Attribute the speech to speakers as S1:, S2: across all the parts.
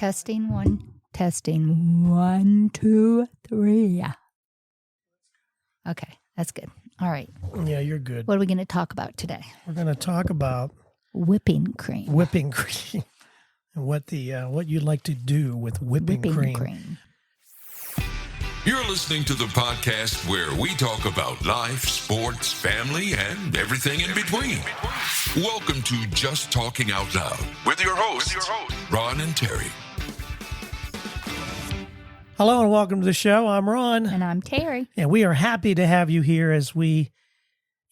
S1: Testing one. Testing 1, 2, 3. Okay, that's good. All right.
S2: Yeah, you're good.
S1: What are we going to talk about today?
S2: We're going to talk about
S1: whipping cream.
S2: Whipping cream. And what you'd like to do with whipping cream.
S3: You're listening to the podcast where we talk about life, sports, family, and everything in between. Welcome to Just Talking Out Loud with your hosts, Ron and Terry.
S2: Hello and welcome to the show. I'm Ron.
S1: And I'm Terry.
S2: And we are happy to have you here as we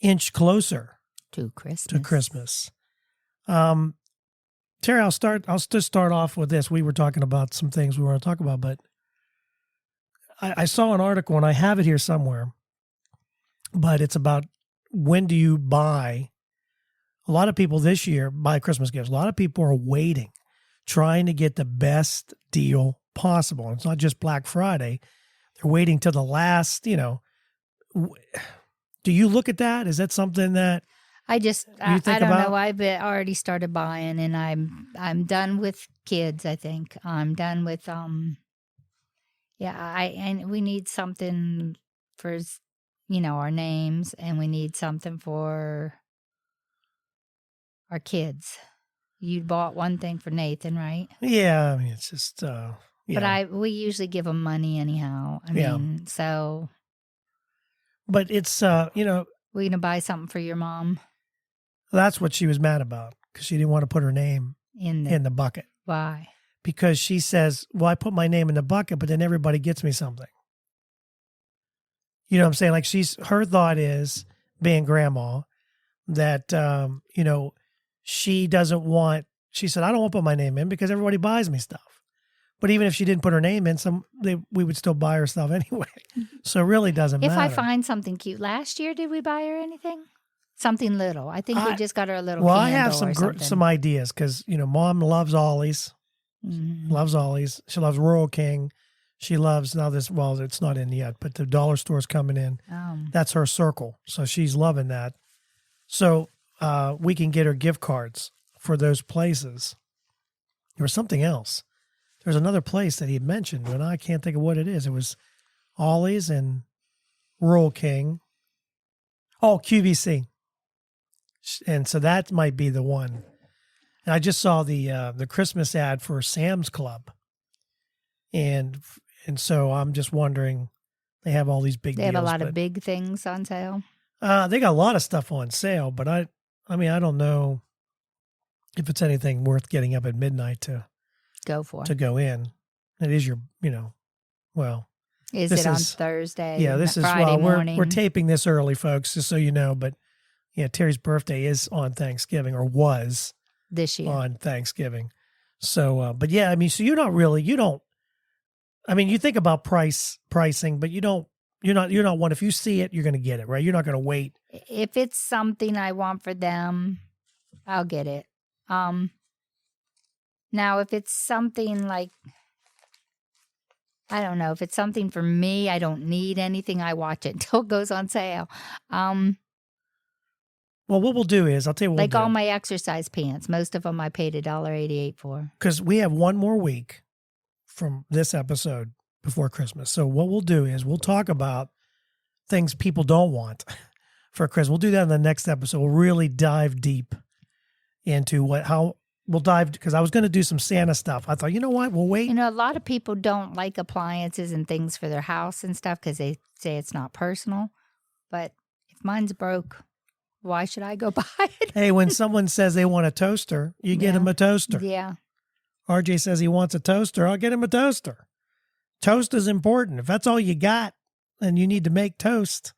S2: inch closer
S1: to Christmas.
S2: Terry, I'll just start off with this. We were talking about some things we want to talk about, but I saw an article, and I have it here somewhere, but it's about when do you buy. A lot of people this year buy Christmas gifts. A lot of people are waiting, trying to get the best deal possible. It's not just Black Friday. They're waiting till the last, do you look at that? Is that something that
S1: I don't know. I've already started buying, and I'm done with kids. I think I'm done with and we need something for our names, and we need something for our kids. You bought one thing for Nathan, right?
S2: Yeah, I mean it's just
S1: But we usually give him money anyhow.
S2: But it's
S1: we're gonna buy something for your mom.
S2: That's what she was mad about, because she didn't want to put her name in the bucket.
S1: Why? Because
S2: she says, well, I put my name in the bucket, but then everybody gets me something. You know what I'm saying? Like her thought is, being grandma, that, she doesn't want, she said, I don't want to put my name in because everybody buys me stuff. But even if she didn't put her name in, we would still buy her stuff anyway. So it really doesn't matter.
S1: If I find something cute. Last year, did we buy her anything? Something little. I think we just got her a little candle.
S2: Well, I have some ideas because, Mom loves Ollie's.
S1: Mm-hmm.
S2: Loves Ollie's. She loves Rural King. She loves it's not in yet, but the dollar store's coming in. That's her circle. So she's loving that. So we can get her gift cards for those places. There was something else. There's another place that he had mentioned, but I can't think of what it is. It was Ollie's and Rural King. Oh, QVC. And so that might be the one. And I just saw the Christmas ad for Sam's Club. And so I'm just wondering, they have all these big deals.
S1: They have a lot of big things on sale.
S2: They got a lot of stuff on sale, but I don't know if it's anything worth getting up at midnight to go in. It is your,
S1: Is it on Thursday?
S2: Yeah, this is
S1: Friday morning.
S2: We're taping this early, folks, just so you know. But Terry's birthday is on Thanksgiving, or was
S1: this year
S2: on Thanksgiving. So, but yeah, so you think about pricing, but you're not one. If you see it, you're going to get it, right? You're not going to wait.
S1: If it's something I want for them, I'll get it. Now, if it's something like, I don't know, if it's something for me, I don't need anything. I watch it until it goes on sale.
S2: Well, what we'll do is, I'll tell you what
S1: we'll do. All my exercise pants, most of them I paid $1.88 for.
S2: Because we have one more week from this episode before Christmas. So what we'll do is we'll talk about things people don't want for Christmas. We'll do that in the next episode. We'll really dive deep into because I was going to do some Santa stuff. I thought, you know what, we'll wait.
S1: A lot of people don't like appliances and things for their house and stuff because they say it's not personal. But if mine's broke, why should I go buy it?
S2: Hey, when someone says they want a toaster, you get them a toaster.
S1: Yeah.
S2: RJ says he wants a toaster. I'll get him a toaster. Toast is important. If that's all you got and you need to make toast,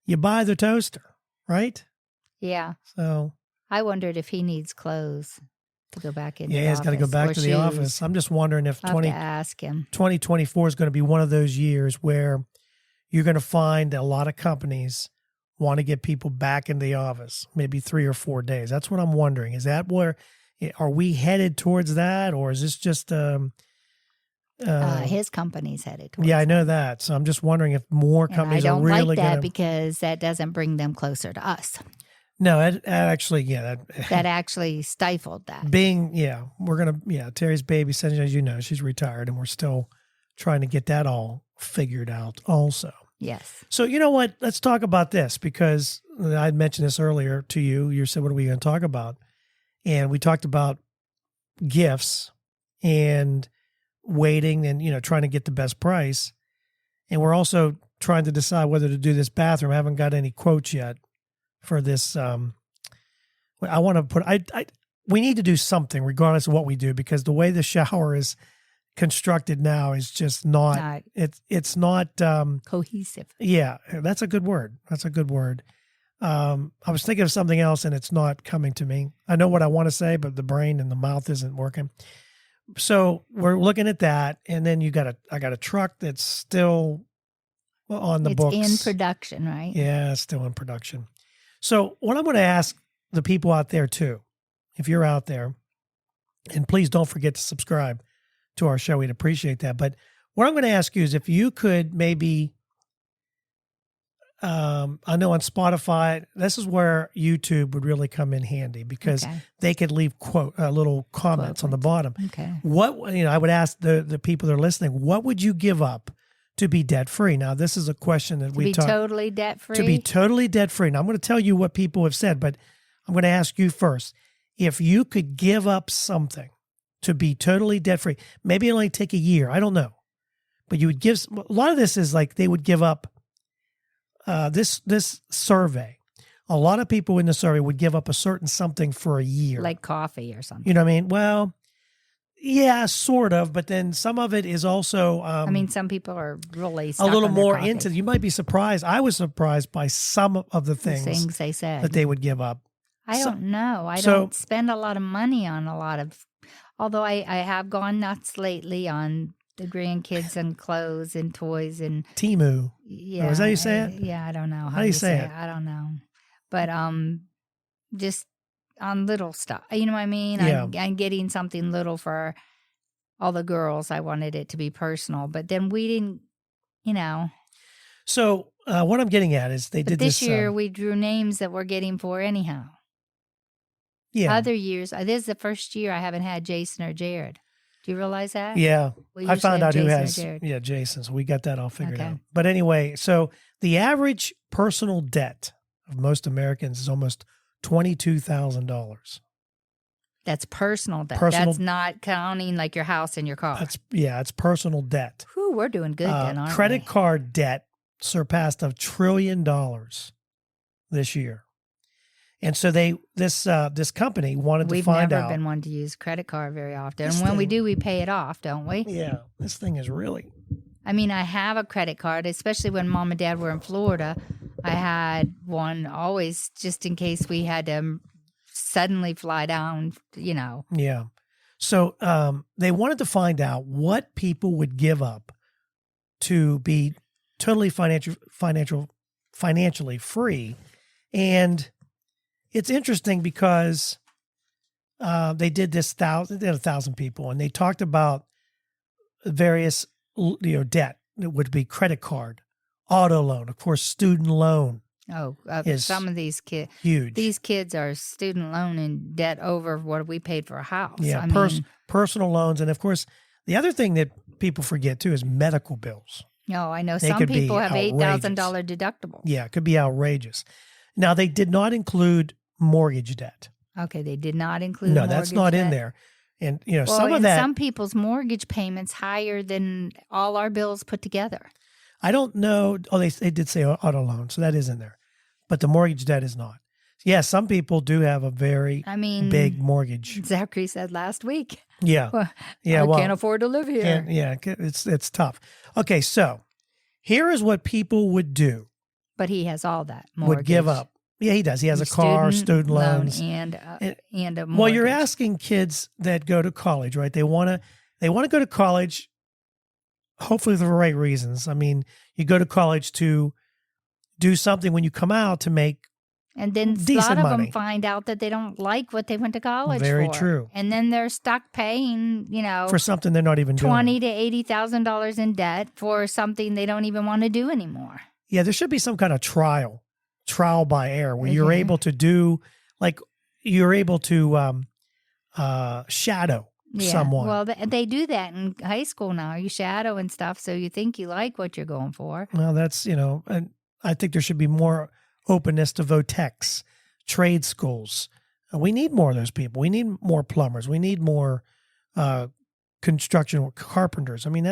S2: you buy the toaster, right?
S1: Yeah.
S2: So
S1: I wondered if he needs clothes to go back in.
S2: Yeah, he's got to go back to the office. I'm just wondering if
S1: I'll have to ask him.
S2: 2024 is going to be one of those years where you're going to find a lot of companies want to get people back in the office, maybe 3 or 4 days. That's what I'm wondering. Is that are we headed towards that, or is this just
S1: his company's headed towards
S2: I know that. So I'm just wondering if more companies are really
S1: I don't like that because that doesn't bring them closer to us.
S2: No, it actually,
S1: that actually stifled that.
S2: Terry's babysitting, as you know, she's retired, and we're still trying to get that all figured out also.
S1: Yes.
S2: So you know what? Let's talk about this, because I mentioned this earlier to you. You said, what are we going to talk about? And we talked about gifts and waiting and, trying to get the best price. And we're also trying to decide whether to do this bathroom. I haven't got any quotes yet for this. I want to put, we need to do something regardless of what we do, because the way the shower is constructed now is just not it's not
S1: cohesive.
S2: Yeah, that's a good word. I was thinking of something else and it's not coming to me. I know what I want to say, but the brain and the mouth isn't working. So we're looking at that, and then I got a truck that's still on the books.
S1: It's in production, right?
S2: Yeah, it's still in production. So what I'm going to ask the people out there too, if you're out there, and please don't forget to subscribe to our show. We'd appreciate that. But what I'm going to ask you is if you could maybe, I know on Spotify, this is where YouTube would really come in handy, because they could leave little comments on the bottom.
S1: Okay.
S2: I would ask the people that are listening, what would you give up to be debt free? Now, this is a question that we talk
S1: totally debt free.
S2: To be totally debt free. Now, I'm going to tell you what people have said, but I'm going to ask you first. If you could give up something to be totally debt free, maybe it only take a year, I don't know, but you would give. A lot of this is like they would give up. This survey, a lot of people in the survey would give up a certain something for a year,
S1: like coffee or something.
S2: You know what I mean? Well, yeah, sort of, but then some of it is also.
S1: Some people are really
S2: a little more
S1: into.
S2: You might be surprised. I was surprised by some of the things
S1: they said
S2: that they would give up.
S1: I don't know. I don't spend a lot of money on a lot of. Although I have gone nuts lately on the grandkids and clothes and toys and
S2: Temu.
S1: Yeah,
S2: is that how you say it?
S1: Yeah, I don't know
S2: how do you say it.
S1: I don't know, but just on little stuff. You know what I mean?
S2: Yeah.
S1: I'm getting something little for all the girls. I wanted it to be personal, but then we didn't.
S2: So what I'm getting at is
S1: this year we drew names that we're getting for anyhow.
S2: Yeah.
S1: Other years, this is the first year I haven't had Jason or Jared. Do you realize that?
S2: Yeah. I found out who has,
S1: Jared.
S2: Jason. So we got that all figured out. But anyway, so the average personal debt of most Americans is almost $22,000.
S1: That's personal debt. That's not counting like your house and your car.
S2: It's personal debt.
S1: Whew, we're doing good then, aren't we?
S2: Credit card debt surpassed $1 trillion this year. And so this company wanted to find out.
S1: We've never been one to use credit card very often. And when we do, we pay it off, don't we?
S2: Yeah. This thing is really.
S1: I have a credit card, especially when Mom and Dad were in Florida. I had one always just in case we had to suddenly fly down,
S2: Yeah. So they wanted to find out what people would give up to be totally financially free. And it's interesting because they did this 1,000 people, and they talked about various debt. It would be credit card, auto loan, of course, student loan.
S1: Oh, some of these kids,
S2: huge.
S1: These kids are student loan in debt over what we paid for a house.
S2: Yeah, personal loans, and of course, the other thing that people forget too is medical bills.
S1: No, I know some people have $8,000 deductible.
S2: Yeah, it could be outrageous. Now, they did not include mortgage debt.
S1: Okay, they did not include
S2: mortgage that's not
S1: debt.
S2: In there. And, some of that.
S1: Some people's mortgage payments higher than all our bills put together.
S2: I don't know. Oh, they did say auto loan, so that is in there. But the mortgage debt is not. Yeah, some people do have a very big mortgage.
S1: Zachary said last week.
S2: Yeah.
S1: I can't afford to live here.
S2: It's tough. Okay, so here is what people would do.
S1: But he has all that mortgage.
S2: Would give up. Yeah, he does. He has a car, student loans,
S1: and a mortgage.
S2: Well, you're asking kids that go to college, right? They want to go to college, hopefully for the right reasons. You go to college to do something when you come out to make
S1: and then
S2: decent
S1: a lot of
S2: money.
S1: them find out that they don't like what they went to college
S2: Very
S1: for.
S2: true.
S1: And then they're stuck paying,
S2: for something they're not even doing.
S1: $20,000 to $80,000 in debt for something they don't even want to do anymore.
S2: Yeah, there should be some kind of trial trial by error, where you're able to do, like, you're able to shadow someone.
S1: Well, they do that in high school now. You shadow and stuff, so you think you like what you're going for.
S2: Well, that's, and I think there should be more openness to VOTEX, trade schools. We need more of those people. We need more plumbers. We need more construction carpenters. I mean,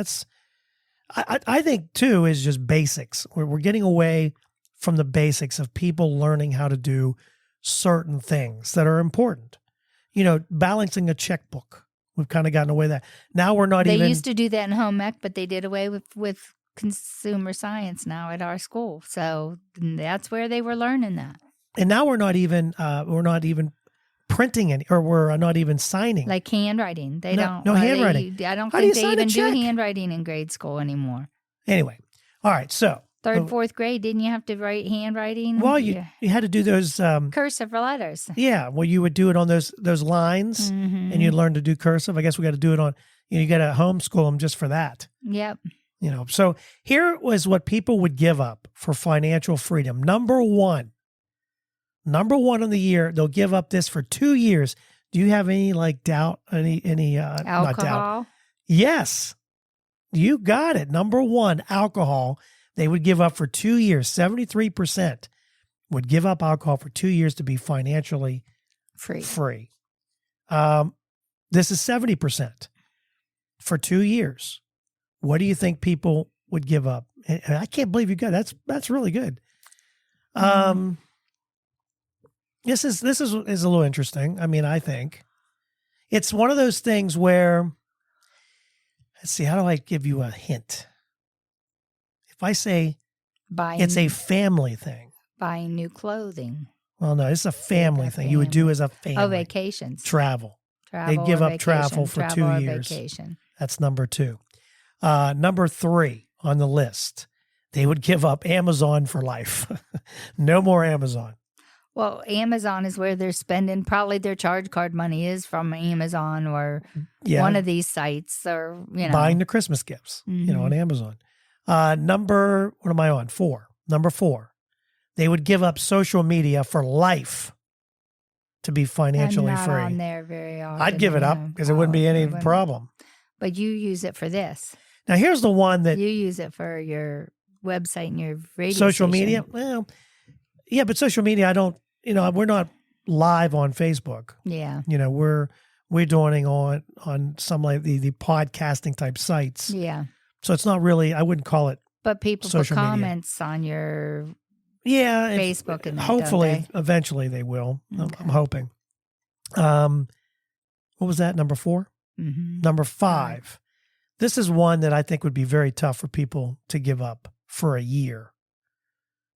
S2: I think, too, is just basics. We're getting away from the basics of people learning how to do certain things that are important. Balancing a checkbook. We've kind of gotten away with that. Now we're not
S1: They
S2: even...
S1: used to do that in home ec, but they did away with consumer science now at our school. So that's where they were learning that.
S2: And now we're not even printing any, or we're not even signing.
S1: Like handwriting. They don't.
S2: No handwriting.
S1: I don't
S2: How do you
S1: think they
S2: sign a
S1: even do
S2: check?
S1: handwriting in grade school anymore.
S2: Anyway. All right. So...
S1: Third, fourth grade, didn't you have to write handwriting?
S2: Well, you had to do those...
S1: cursive letters.
S2: Yeah. Well, you would do it on those lines, and you'd learn to do cursive. I guess we got to do it on... You got to homeschool them just for that.
S1: Yep.
S2: So here was what people would give up for financial freedom. Number one on the year, they'll give up this for 2 years. Do you have any doubt? Any
S1: Alcohol?
S2: Not doubt. Yes. You got it. Number one, alcohol. They would give up for 2 years. 73% would give up alcohol for 2 years to be financially free. This is 70% for 2 years. What do you think people would give up? And I can't believe you got that's really good. This is a little interesting. I mean, I think it's one of those things where, let's see, how do I give you a hint? If I say it's a family thing.
S1: Buying new clothing.
S2: Well, no, it's a family thing. You would do as a family.
S1: Oh, vacations.
S2: Travel. They'd give up travel for 2 years.
S1: Vacation.
S2: That's number two. Number three on the list, they would give up Amazon for life. No more Amazon.
S1: Well, Amazon is where they're spending probably their charge card money is from Amazon or one of these sites, or
S2: buying the Christmas gifts, on Amazon. What am I on? Number four, they would give up social media for life to be financially
S1: I'm not
S2: free.
S1: on there very often.
S2: I'd give it up because it wouldn't be any problem.
S1: But you use it for this.
S2: Now, here's the one that
S1: you use it for your website and your radio
S2: social
S1: station.
S2: media. Well, yeah, but social media, I don't. We're not live on Facebook.
S1: Yeah.
S2: We're doing on some like the podcasting type sites.
S1: Yeah.
S2: So it's not really, I wouldn't call it.
S1: But people put comments on your Facebook and that,
S2: hopefully eventually they will. Okay. I'm hoping. What was that? Number 4?
S1: Mm-hmm.
S2: Number 5. This is one that I think would be very tough for people to give up for a year.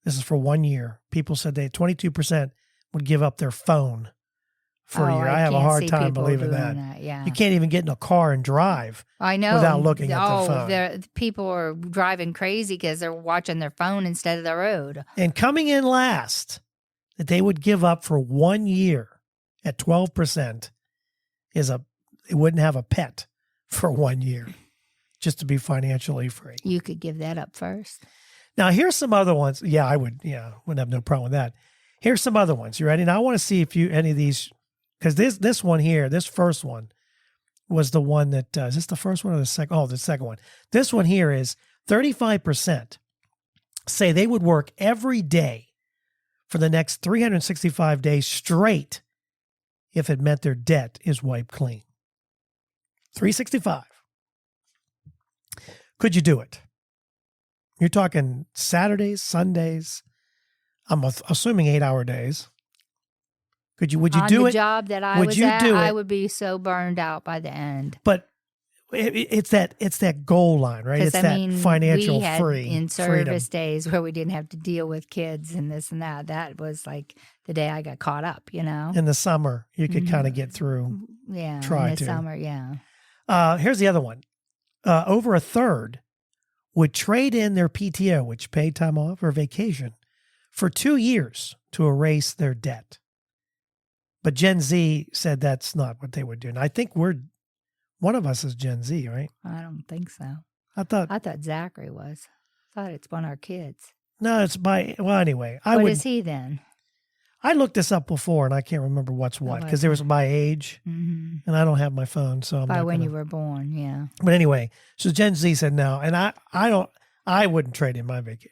S2: This is for 1 year. People said 22% would give up their phone for a year. I have a hard time believing that.
S1: Yeah.
S2: You can't even get in a car and drive.
S1: I know.
S2: Without looking at their phone.
S1: People are driving crazy because they're watching their phone instead of the road.
S2: And coming in last, that they would give up for 1 year at 12% is they wouldn't have a pet for 1 year just to be financially free.
S1: You could give that up first.
S2: Now, here's some other ones. Yeah, I would. Yeah, wouldn't have no problem with that. Here's some other ones. You ready? Now, I want to see if any of these, because this one here, this first one was the one that, is this the first one or the second? Oh, the second one. This one here is 35% say they would work every day for the next 365 days straight if it meant their debt is wiped clean. 365. Could you do it? You're talking Saturdays, Sundays. I'm assuming 8-hour days. Would you do it?
S1: On the job that I was at, I would be so burned out by the end.
S2: But it's that goal line, right? It's financial
S1: we had
S2: free
S1: in service
S2: freedom.
S1: days where we didn't have to deal with kids and this and that. That was like the day I got caught up, In
S2: the summer, you could kind of get through.
S1: Yeah,
S2: try
S1: in the
S2: to.
S1: summer, yeah.
S2: Here's the other one. Over a third would trade in their PTO, which paid time off or vacation, for 2 years to erase their debt. But Gen Z said that's not what they would do. And I think one of us is Gen Z, right?
S1: I don't think so.
S2: I thought
S1: Zachary was. I thought it's one of our kids.
S2: No, it's by, well, anyway.
S1: What is he then?
S2: I looked this up before, and I can't remember what's what, because there was by age, and I don't have my phone, so I'm
S1: by
S2: not
S1: when
S2: gonna,
S1: you were born, yeah.
S2: But anyway, so Gen Z said no, and I wouldn't trade in my vacation.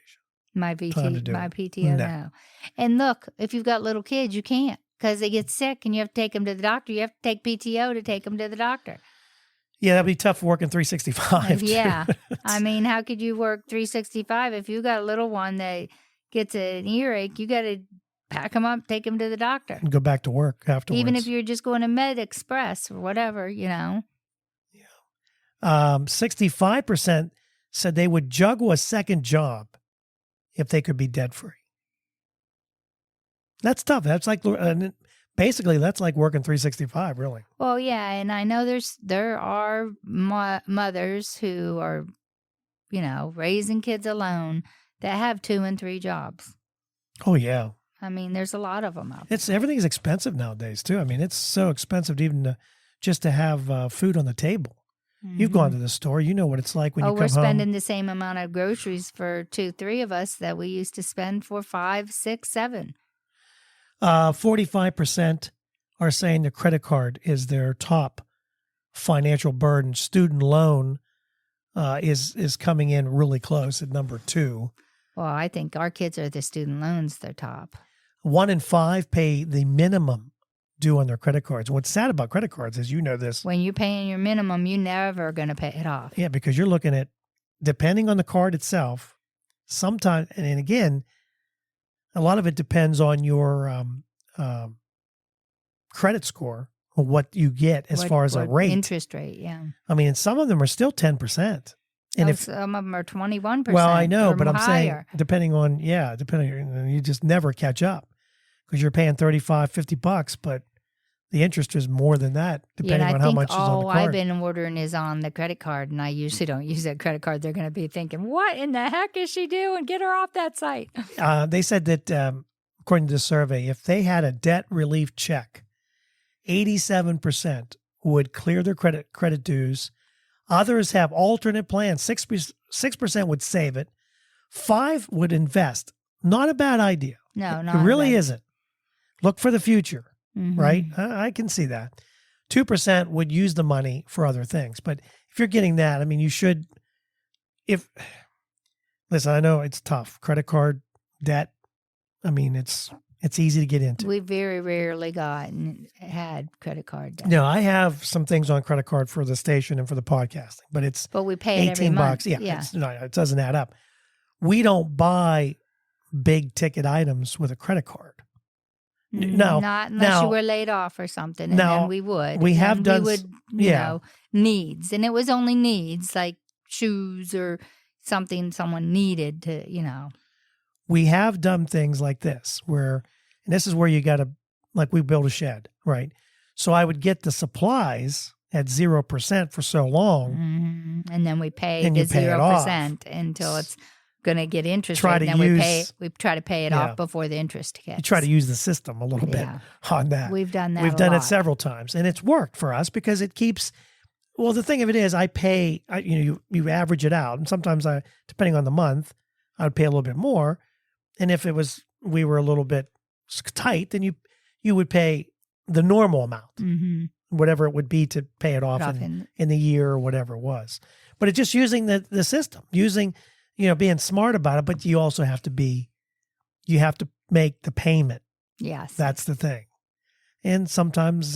S1: My PTO, no. And look, if you've got little kids, you can't, because they get sick and you have to take them to the doctor. You have to take PTO to take them to the doctor.
S2: Yeah, that'd be tough working 365.
S1: Yeah. I mean, how could you work 365 if you got a little one that gets an earache? You got to pack them up, take them to the doctor.
S2: And go back to work afterwards.
S1: Even if you're just going to Med Express or whatever, Yeah.
S2: 65% said they would juggle a second job if they could be debt free. That's tough. That's like, basically, that's like working 365, really.
S1: Well, yeah, and I know there are mothers who are, raising kids alone that have 2 and 3 jobs.
S2: Oh, yeah.
S1: I mean, there's a lot of them out there.
S2: Everything's expensive nowadays, too. I mean, it's so expensive just to have food on the table. Mm-hmm. You've gone to the store. You know what it's like when you come home.
S1: We're spending the same amount of groceries for 2, 3 of us that we used to spend for 5, 6, 7.
S2: 45% are saying the credit card is their top financial burden. Student loan is coming in really close at number 2.
S1: Well, I think our kids are the student loans, they're top.
S2: 1 in 5 pay the minimum due on their credit cards. What's sad about credit cards is, this.
S1: When you're paying your minimum, you're never going to pay it off.
S2: Yeah, because you're looking at, depending on the card itself, sometimes, and again, a lot of it depends on your credit score or what you get as far as a rate.
S1: Interest rate, yeah.
S2: I mean, some of them are still 10%. And
S1: some of them are 21%.
S2: Well, I know, but I'm
S1: higher.
S2: saying depending, you just never catch up because you're paying $35-$50, but the interest is more than that depending on how much is on the card.
S1: All I've been ordering is on the credit card, and I usually don't use that credit card. They're going to be thinking, what in the heck is she doing? Get her off that site.
S2: They said that, according to the survey, if they had a debt relief check, 87% would clear their credit dues. Others have alternate plans. 6% would save it. 5% would invest. Not a bad idea.
S1: No, not
S2: it really
S1: bad.
S2: isn't. Look for the future,
S1: mm-hmm.
S2: right? I can see that. 2% would use the money for other things. But if you're getting that, I mean, you should. Listen, I know it's tough. Credit card debt. I mean, it's easy to get into.
S1: We very rarely had credit card debt.
S2: No, I have some things on credit card for the station and for the podcasting, but
S1: we pay it every month.
S2: $18. Yeah. It doesn't add up. We don't buy big ticket items with a credit card. No,
S1: not unless you were laid off or something, and then we would.
S2: We have done.
S1: We would, you know, needs, and it was only needs like shoes or something someone needed to,
S2: We have done things like this where, and this is where you got to, like we build a shed, right? So I would get the supplies at 0% for so long.
S1: Mm-hmm. And then we pay the 0% until it's going to get interest rate. And then we try to pay it off before the interest hits.
S2: You try to use the system a little bit on that.
S1: We've done that.
S2: We've done it several times, and it's worked for us because it keeps. Well, the thing of it is, I pay. You average it out, and sometimes depending on the month, I would pay a little bit more. And if we were a little bit tight, then you would pay the normal amount, whatever it would be to pay it off in the year or whatever it was. But it's just using the system, being smart about it. But you also have to make the payment.
S1: Yes,
S2: that's the thing. And sometimes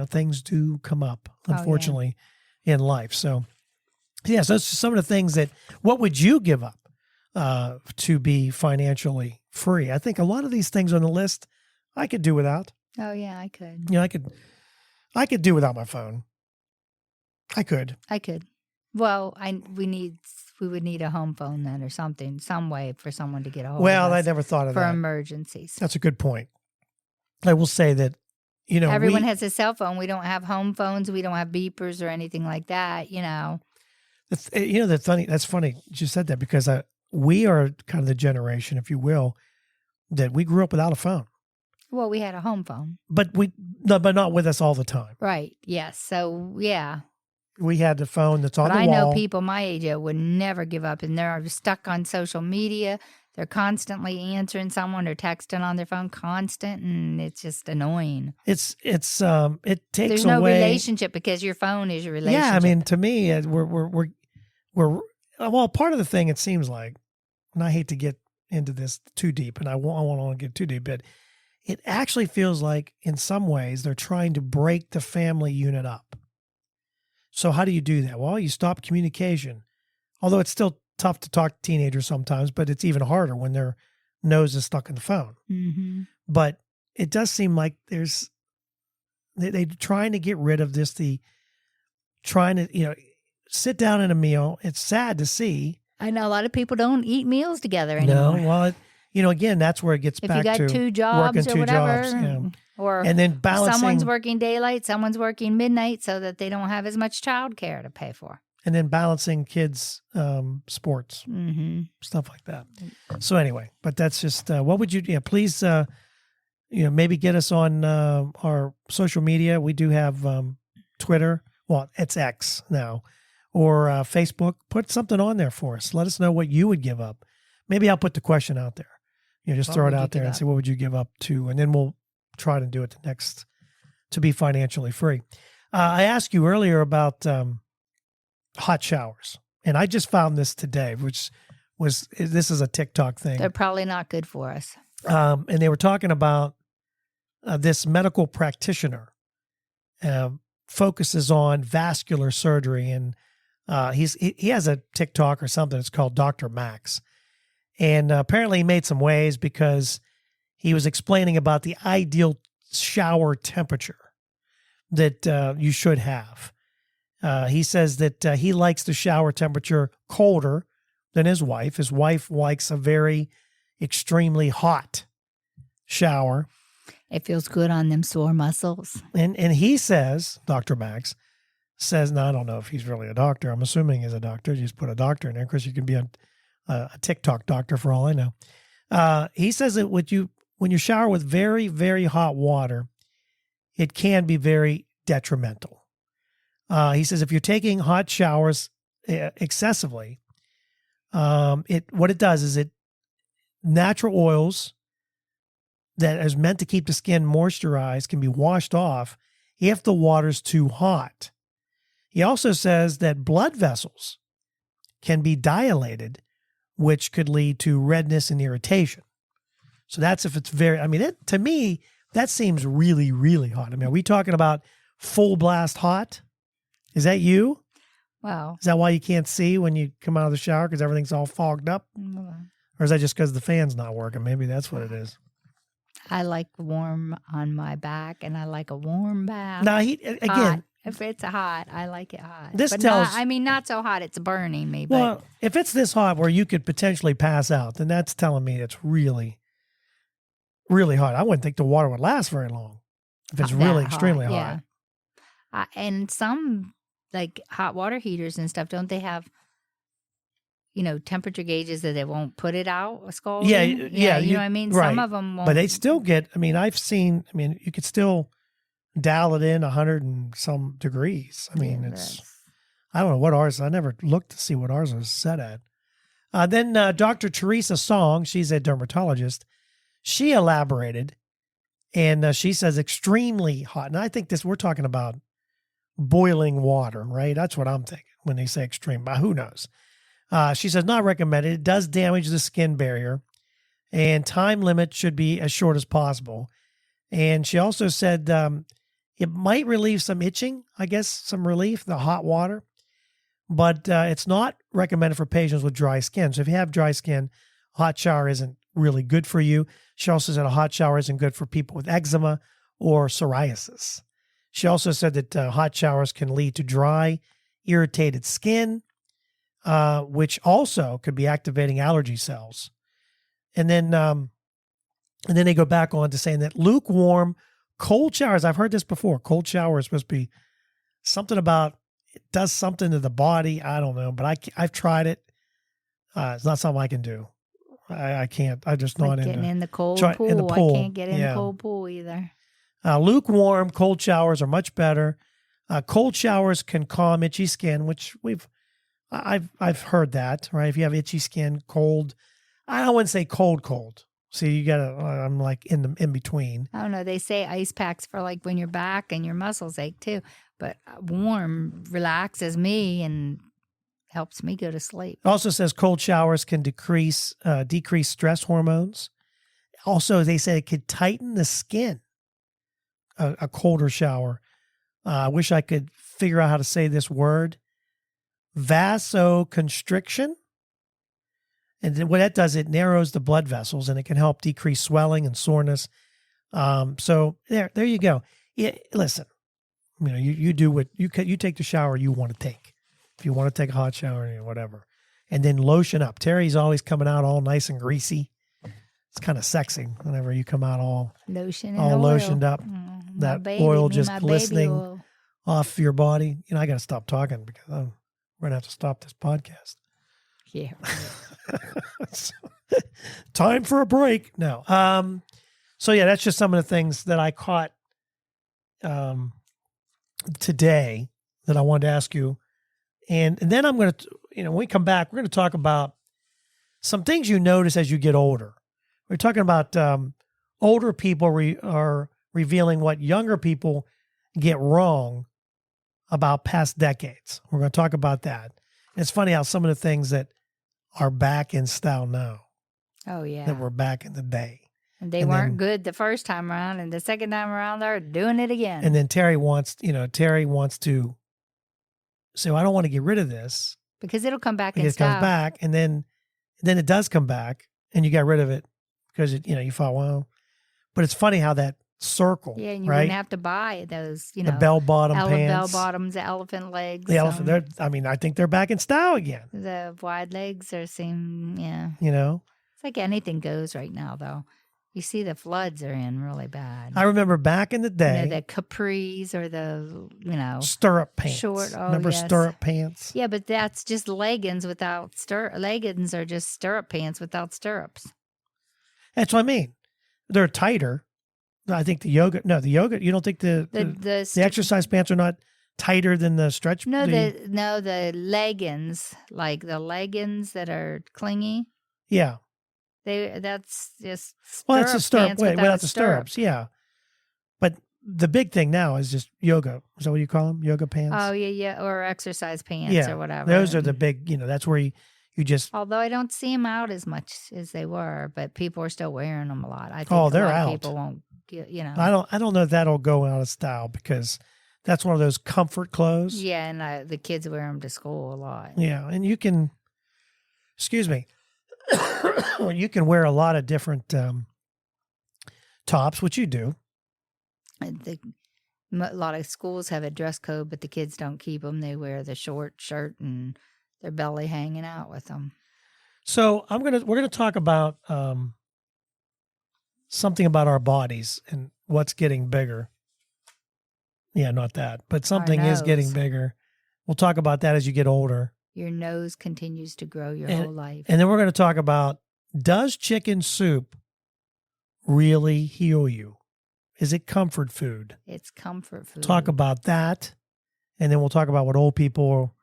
S2: things do come up, unfortunately, in life. So so it's just some of the things that. What would you give up to be financially free? I think a lot of these things on the list I could do without.
S1: Oh yeah, I could.
S2: I could do without my phone. I could.
S1: Well, we would need a home phone then or something, some way for someone to get a hold
S2: of
S1: us.
S2: I never thought of that.
S1: For emergencies.
S2: That's a good point. I will say that,
S1: everyone has a cell phone. We don't have home phones. We don't have beepers or anything like that,
S2: That's funny you said that because we are kind of the generation, if you will, that we grew up without a phone.
S1: Well, we had a home phone.
S2: But not with us all the time.
S1: Right. Yes. So, yeah.
S2: We had the phone that's on the wall.
S1: I know people my age would never give up, and they're stuck on social media. they're constantly answering someone or texting on their phone, constant, and it's just annoying.
S2: It takes
S1: There's no
S2: away
S1: relationship because your phone is your relationship.
S2: Yeah, I mean, to me, we're well, part of the thing it seems like, and I hate to get into this too deep, and I won't get too deep, but it actually feels like in some ways they're trying to break the family unit up. So how do you do that? Well, you stop communication, although it's still tough to talk to teenagers sometimes, but it's even harder when their nose is stuck in the phone.
S1: Mm-hmm.
S2: But it does seem like they're trying to get rid of this, trying to, sit down at a meal. It's sad to see.
S1: I know a lot of people don't eat meals together anymore.
S2: No, well, again, that's where it gets
S1: if
S2: back
S1: you got
S2: to
S1: 2 jobs
S2: working
S1: or
S2: 2
S1: whatever,
S2: jobs, yeah.
S1: or
S2: and then balancing,
S1: someone's working daylight, someone's working midnight, so that they don't have as much childcare to pay for.
S2: And then balancing kids' sports, stuff like that. So anyway, but that's just what would you? Yeah, please, maybe get us on our social media. We do have Twitter. Well, it's X now. Or Facebook, put something on there for us. Let us know what you would give up. Maybe I'll put the question out there. Just throw it out there and say, what would you give up to? And then we'll try to do it to be financially free. I asked you earlier about hot showers. And I just found this today, this is a TikTok thing.
S1: They're probably not good for us.
S2: And they were talking about this medical practitioner focuses on vascular surgery, and he has a TikTok or something. It's called Dr. Max. And apparently he made some waves because he was explaining about the ideal shower temperature that you should have. He says that he likes the shower temperature colder than his wife. His wife likes a very extremely hot shower.
S1: It feels good on them sore muscles.
S2: And he says, Dr. Max says, now I don't know if he's really a doctor. I'm assuming he's a doctor. You just put a doctor in there because you can be a TikTok doctor for all I know. He says that when you shower with very, very hot water, it can be very detrimental. He says if you're taking hot showers excessively, what it does is natural oils that is meant to keep the skin moisturized can be washed off if the water's too hot. He also says that blood vessels can be dilated, which could lead to redness and irritation. So that's if it's to me, that seems really, really hot. I mean, are we talking about full blast hot? Is that you?
S1: Wow.
S2: Is that why you can't see when you come out of the shower because everything's all fogged up? Or is that just because the fan's not working? Maybe that's what it is.
S1: I like warm on my back, and I like a warm bath.
S2: Now, again,
S1: hot. If it's hot, I like it hot. Not so hot it's burning me. But
S2: well, if it's this hot where you could potentially pass out, then that's telling me it's really, really hot. I wouldn't think the water would last very long if it's really extremely hot.
S1: Yeah. And some like hot water heaters and stuff, don't they have, temperature gauges that they won't put it out scalding?
S2: Yeah.
S1: You know what I mean?
S2: Right.
S1: Some of them won't.
S2: But they still get, you could still dial it in 100 and some degrees. I don't know what ours, I never looked to see what ours was set at. Then Dr. Teresa Song, she's a dermatologist. She elaborated, and she says extremely hot. And I think we're talking about boiling water, right? That's what I'm thinking when they say extreme, but who knows? She says not recommended. It does damage the skin barrier, and time limit should be as short as possible. And she also said it might relieve some itching, some relief, the hot water, but it's not recommended for patients with dry skin. So if you have dry skin, a hot shower isn't really good for you. She also said a hot shower isn't good for people with eczema or psoriasis. She also said that hot showers can lead to dry, irritated skin, which also could be activating allergy cells. And then they go back on to saying that lukewarm, cold showers, I've heard this before. Cold shower is supposed to be something about, it does something to the body. I don't know, but I've tried it. It's not something I can do. I can't. I'm just not
S1: getting in the cold pool.
S2: In the pool.
S1: I can't get in the cold pool either.
S2: Lukewarm, cold showers are much better. Cold showers can calm itchy skin, which I've heard that, right? If you have itchy skin, cold. I wouldn't say cold. See, you gotta. I'm like in between.
S1: I don't know. They say ice packs for like when your back and your muscles ache too, but warm relaxes me and helps me go to sleep.
S2: It also says cold showers can decrease stress hormones. Also, they said it could tighten the skin. A colder shower. I wish I could figure out how to say this word. Vasoconstriction. And then what that does, it narrows the blood vessels and it can help decrease swelling and soreness. So there you go. Listen, you do what you take the shower you want to take. If you want to take a hot shower or whatever, and then lotion up. Terry's always coming out all nice and greasy. It's kind of sexy whenever you come out all lotioned up. That oil just glistening off your body. I got to stop talking because I'm going to have to stop this podcast.
S1: Yeah.
S2: Time for a break. No. So yeah, that's just some of the things that I caught today that I wanted to ask you. And then I'm going to, when we come back, we're going to talk about some things you notice as you get older. We're talking about older people are revealing what younger people get wrong about past decades. We're going to talk about that. And it's funny how some of the things that are back in style now.
S1: Oh, yeah.
S2: That were back in the day.
S1: And they weren't good the first time around, and the second time around, they're doing it again.
S2: And then Terry wants to say, well, I don't want to get rid of this.
S1: Because it'll come back in style.
S2: It comes back, and then it does come back, and you got rid of it because, you thought, well. But it's funny how that circle,
S1: yeah, and you
S2: right?
S1: wouldn't have to buy those,
S2: the bell-bottom pants.
S1: Bell-bottoms, the elephant legs.
S2: The elephant, I think they're back in style again.
S1: The wide legs are yeah.
S2: It's
S1: like anything goes right now, though. You see the floods are in really bad.
S2: I remember back in the day.
S1: The capris or the,
S2: stirrup pants.
S1: Short,
S2: remember
S1: yes.
S2: Stirrup pants?
S1: Yeah, but that's just leggings without leggings are just stirrup pants without stirrups.
S2: That's what I mean. They're tighter. I think the yoga, you don't think the exercise pants are not tighter than the stretch?
S1: No, the leggings, like the leggings that are clingy.
S2: Yeah.
S1: That's just
S2: that's a stirrup without the
S1: stirrups.
S2: stirrups. Yeah. But the big thing now is just yoga. Is that what you call them? Yoga pants?
S1: Oh, yeah. Or exercise pants or whatever.
S2: Those are the big, that's where you just.
S1: Although I don't see them out as much as they were, but people are still wearing them a lot. I think
S2: they're
S1: a lot
S2: out.
S1: of people won't get,
S2: I don't know if that'll go out of style because that's one of those comfort clothes.
S1: Yeah. And the kids wear them to school a lot.
S2: Yeah. And you can, excuse me. You can wear a lot of different tops, which you do.
S1: A lot of schools have a dress code, but the kids don't keep them. They wear the short shirt and their belly hanging out with them.
S2: So we're gonna talk about something about our bodies and what's getting bigger. Yeah, not that, but something is getting bigger. We'll talk about that as you get older.
S1: Your nose continues to grow your whole life.
S2: And then we're going to talk about, does chicken soup really heal you? Is it comfort food?
S1: It's comfort food.
S2: Talk about that. And then we'll talk about what old people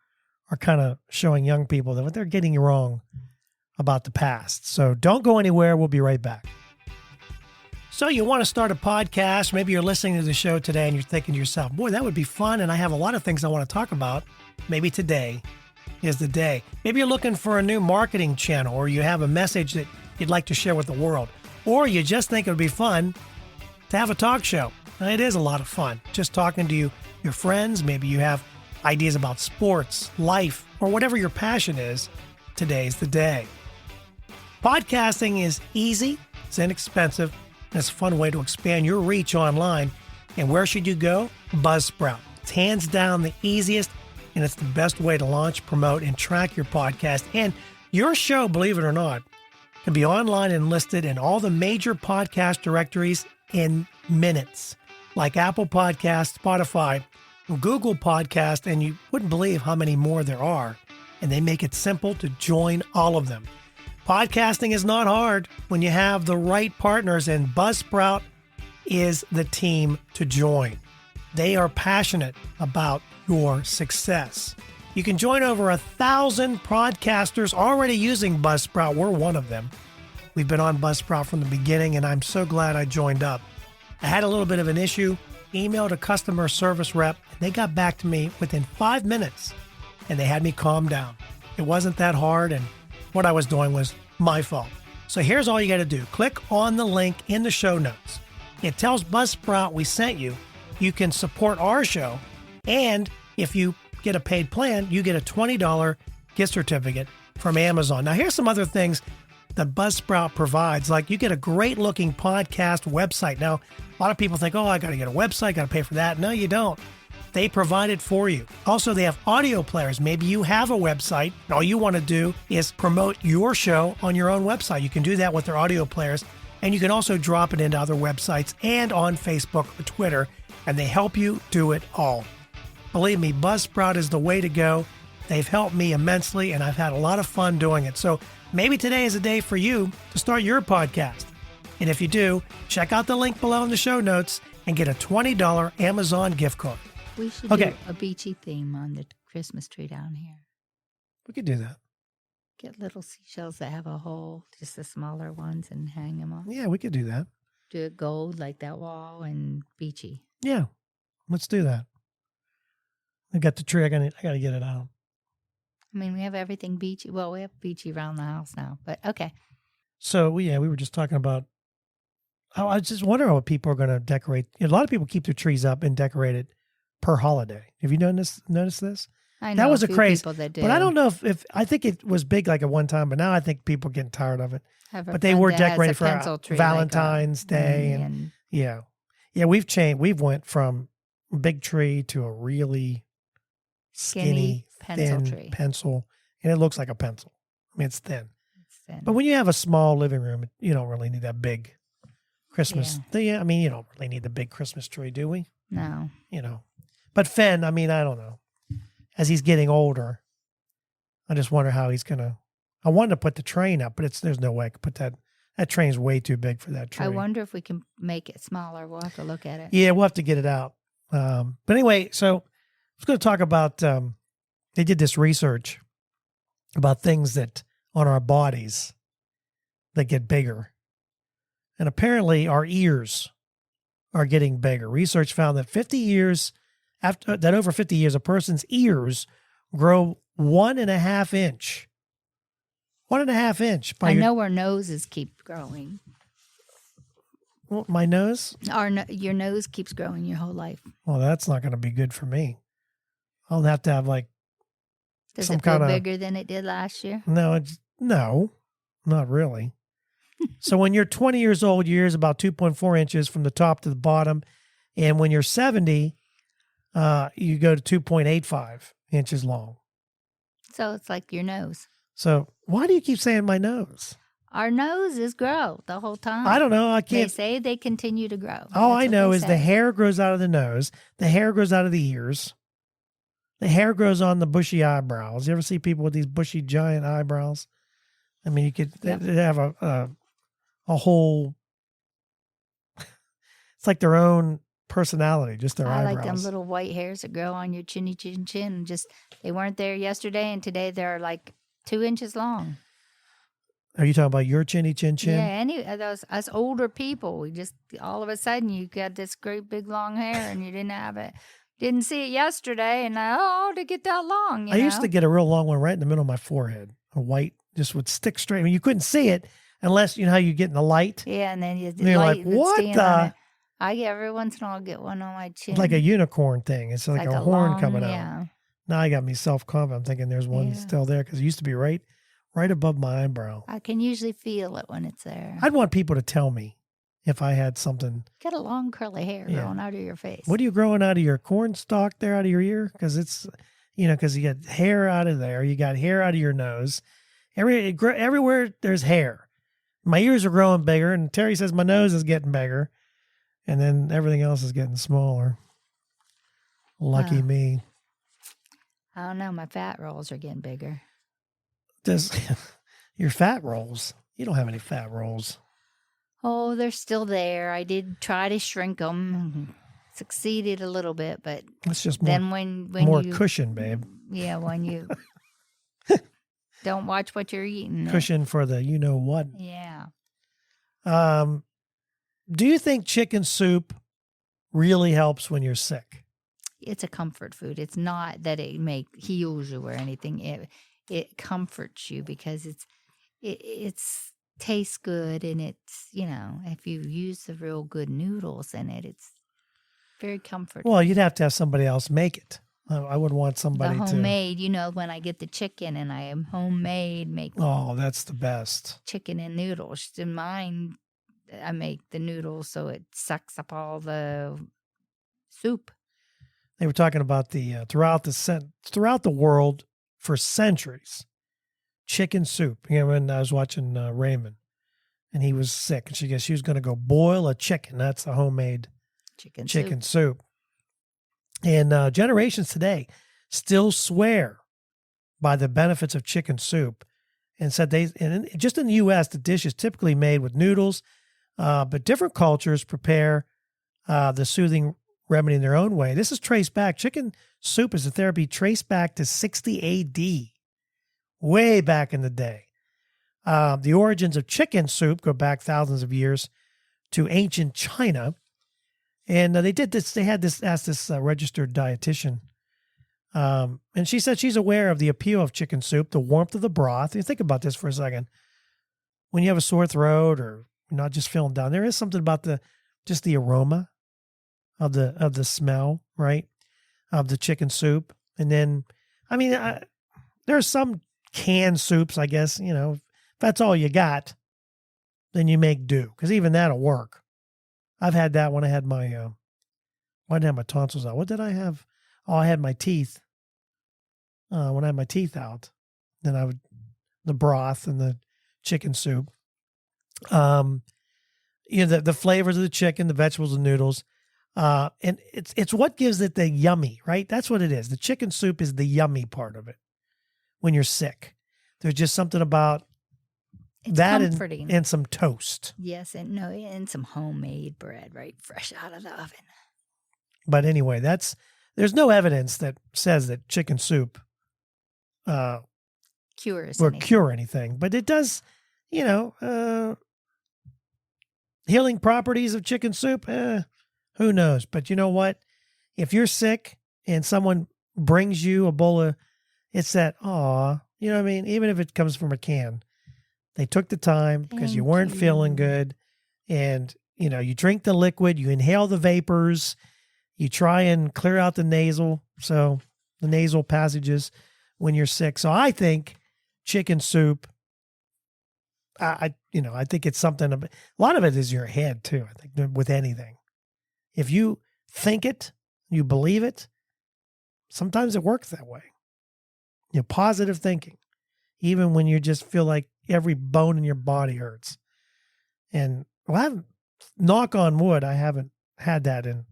S2: are kind of showing young people that what they're getting wrong about the past. So don't go anywhere. We'll be right back. So you want to start a podcast. Maybe you're listening to the show today and you're thinking to yourself, boy, that would be fun. And I have a lot of things I want to talk about. Maybe today is the day. Maybe you're looking for a new marketing channel, or you have a message that you'd like to share with the world, or you just think it would be fun to have a talk show. And it is a lot of fun just talking to your friends. Maybe you have ideas about sports, life, or whatever your passion is. Today's the day. Podcasting is easy, it's inexpensive, and it's a fun way to expand your reach online. And where should you go? Buzzsprout. It's hands down the easiest, and it's the best way to launch, promote, and track your podcast. And your show, believe it or not, can be online and listed in all the major podcast directories in minutes, like Apple Podcasts, Spotify, Google Podcast, and you wouldn't believe how many more there are. And they make it simple to join all of them. Podcasting is not hard when you have the right partners, and Buzzsprout is the team to join. They are passionate about your success. You can join over 1,000 podcasters already using Buzzsprout. We're one of them. We've been on Buzzsprout from the beginning, and I'm so glad I joined up. I had a little bit of an issue, emailed a customer service rep, and they got back to me within 5 minutes, and they had me calm down. It wasn't that hard, and what I was doing was my fault. So here's all you got to do. Click on the link in the show notes. It tells Buzzsprout we sent you. You can support our show, and if you get a paid plan, you get a $20 gift certificate from Amazon. Now, here's some other things that Buzzsprout provides. Like, you get a great looking podcast website. Now, a lot of people think, oh, I got to get a website, got to pay for that. No, you don't. They provide it for you. Also, they have audio players. Maybe you have a website. All you want to do is promote your show on your own website. You can do that with their audio players. And you can also drop it into other websites and on Facebook or Twitter. And they help you do it all. Believe me, Buzzsprout is the way to go. They've helped me immensely, and I've had a lot of fun doing it. So maybe today is a day for you to start your podcast. And if you do, check out the link below in the show notes and get a $20 Amazon gift card.
S1: We should do a beachy theme on the Christmas tree down here.
S2: We could do that.
S1: Get little seashells that have a hole, just the smaller ones, and hang them on.
S2: Yeah, we could do that.
S1: Do it gold like that wall and beachy.
S2: Yeah, let's do that. I got the tree. I got to get it out.
S1: I mean, we have everything beachy. Well, we have beachy around the house now, but okay.
S2: So, we were just talking about, I was just wondering what people are going to decorate. A lot of people keep their trees up and decorate it per holiday. Have you noticed this?
S1: I know
S2: that was
S1: a few
S2: craze.
S1: People that do.
S2: But I don't know if I think it was big like at one time, but now I think people are getting tired of it. But they
S1: friend
S2: were
S1: that has
S2: decorated
S1: a
S2: for
S1: pencil tree,
S2: Valentine's Day. And yeah, we've changed. We've went from big tree to a really skinny
S1: pencil
S2: thin
S1: tree.
S2: Pencil. And it looks like a pencil. I mean, it's thin. But when you have a small living room, you don't really need that big Christmas. Yeah. I mean, you don't really need the big Christmas tree, do we?
S1: No.
S2: But Fenn, I mean, I don't know. As he's getting older, I just wonder how he's going to. I wanted to put the train up, but there's no way I could put that. That train's way too big for that tree.
S1: I wonder if we can make it smaller. We'll have to look at it.
S2: Yeah, we'll have to get it out. But anyway, so I was going to talk about, they did this research about things that on our bodies that get bigger. And apparently our ears are getting bigger. Research found that over 50 years, a person's ears grow 1.5 inch. 1.5 inch.
S1: I know our noses keep growing.
S2: Well, my nose?
S1: Your nose keeps growing your whole life.
S2: Well, that's not going to be good for me. I'll have to have like
S1: Does
S2: some
S1: it feel
S2: kind of
S1: bigger than it did last year?
S2: No, not really. So when you're 20 years old, your ear's about 2.4 inches from the top to the bottom. And when you're 70, you go to 2.85 inches long.
S1: So it's like your nose.
S2: So why do you keep saying my nose?
S1: Our noses grow the whole time.
S2: I don't know. I can't.
S1: They say they continue to grow.
S2: All I know is the hair grows out of the nose. The hair grows out of the ears. The hair grows on the bushy eyebrows. You ever see people with these bushy giant eyebrows? I mean, you could they have a whole. It's like their own personality, just their eyebrows.
S1: I like them little white hairs that grow on your chinny chin chin. Just they weren't there yesterday, and today they're like 2 inches long.
S2: Are you talking about your chinny chin chin?
S1: Yeah, those us older people, we just all of a sudden you got this great big long hair, and you didn't have it. Didn't see it yesterday, and to get that long.
S2: I used to get a real long one right in the middle of my forehead, a white, just would stick straight. I mean, you couldn't see it unless you know how you get in the light.
S1: Yeah, and then
S2: you're like, what the?
S1: I get every once in a while get one on my chin.
S2: It's like a unicorn thing. It's like a horn coming out.
S1: Yeah.
S2: Now I got me self-confident. I'm thinking there's one still there because it used to be right above my eyebrow.
S1: I can usually feel it when it's there.
S2: I'd want people to tell me if I had something.
S1: Get a long curly hair growing out of your face.
S2: What are you growing out of your corn stalk there out of your ear? Because it's, because you got hair out of there. You got hair out of your nose. Everywhere there's hair. My ears are growing bigger, and Terry says my nose is getting bigger, and then everything else is getting smaller. Lucky me.
S1: I don't know. My fat rolls are getting bigger.
S2: Your fat rolls? You don't have any fat rolls.
S1: Oh, they're still there. I did try to shrink them. Succeeded a little bit, but
S2: it's just more,
S1: then when
S2: more
S1: you,
S2: cushion, babe.
S1: Yeah, when you don't watch what you're eating.
S2: Cushion for the you know what.
S1: Yeah.
S2: Do you think chicken soup really helps when you're sick?
S1: It's a comfort food. It's not that it heals you or anything. It comforts you because it's tastes good, and it's, if you use the real good noodles in it, it's very comforting.
S2: Well, you'd have to have somebody else make it. I would want somebody
S1: the homemade, when I get the chicken and I am homemade,
S2: Oh, that's the best.
S1: Chicken and noodles. In mine, I make the noodles so it sucks up all the soup.
S2: They were talking about the throughout the world for centuries, chicken soup. When I was watching Raymond, and he was sick, and she was going to go boil a chicken. That's the homemade chicken soup. And generations today still swear by the benefits of chicken soup, and said just in the U.S. the dish is typically made with noodles, but different cultures prepare the soothing remedy in their own way. This is traced back. Chicken soup is a therapy traced back to 60 A.D., way back in the day. The origins of chicken soup go back thousands of years to ancient China. And they did this. They asked this registered dietitian, and she said she's aware of the appeal of chicken soup, the warmth of the broth. You think about this for a second. When you have a sore throat or you're not just feeling down, there is something about the aroma of the smell, right, of the chicken soup. And then, there are some canned soups, I guess. If that's all you got, then you make do, because even that'll work. I've had that when I had my, I didn't have my tonsils out. What did I have? Oh, I had my teeth. When I had my teeth out, then the broth and the chicken soup. The flavors of the chicken, the vegetables and noodles. And it's what gives it the yummy, right? That's what it is. The chicken soup is the yummy part of it when you're sick. There's just something about
S1: it's
S2: that
S1: comforting.
S2: And some toast.
S1: Yes, and some homemade bread, right, fresh out of the oven.
S2: But anyway, there's no evidence that says that chicken soup
S1: cure
S2: anything. But it does, healing properties of chicken soup, who knows? But you know what? If you're sick and someone brings you a bowl of, it's that, you know what I mean? Even if it comes from a can. They took the time because you weren't feeling good, and, you drink the liquid, you inhale the vapors, you try and clear out the nasal passages when you're sick. So I think chicken soup, I think it's something, a lot of it is your head too. I think with anything, if you think it, you believe it, sometimes it works that way. Positive thinking, even when you just feel like every bone in your body hurts. And knock on wood, I haven't had that in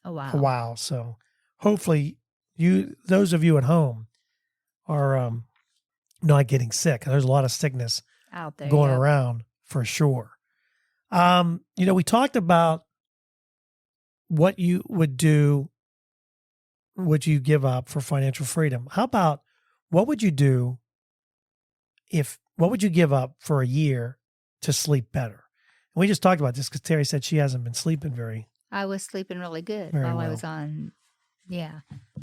S2: a while. So hopefully those of you at home are not getting sick. There's a lot of sickness
S1: out there
S2: going around for sure. We talked about what you would do, would you give up for financial freedom? How about what would you do what would you give up for a year to sleep better? And we just talked about this because Terry said she hasn't been sleeping
S1: I was sleeping really good
S2: well.
S1: I was on,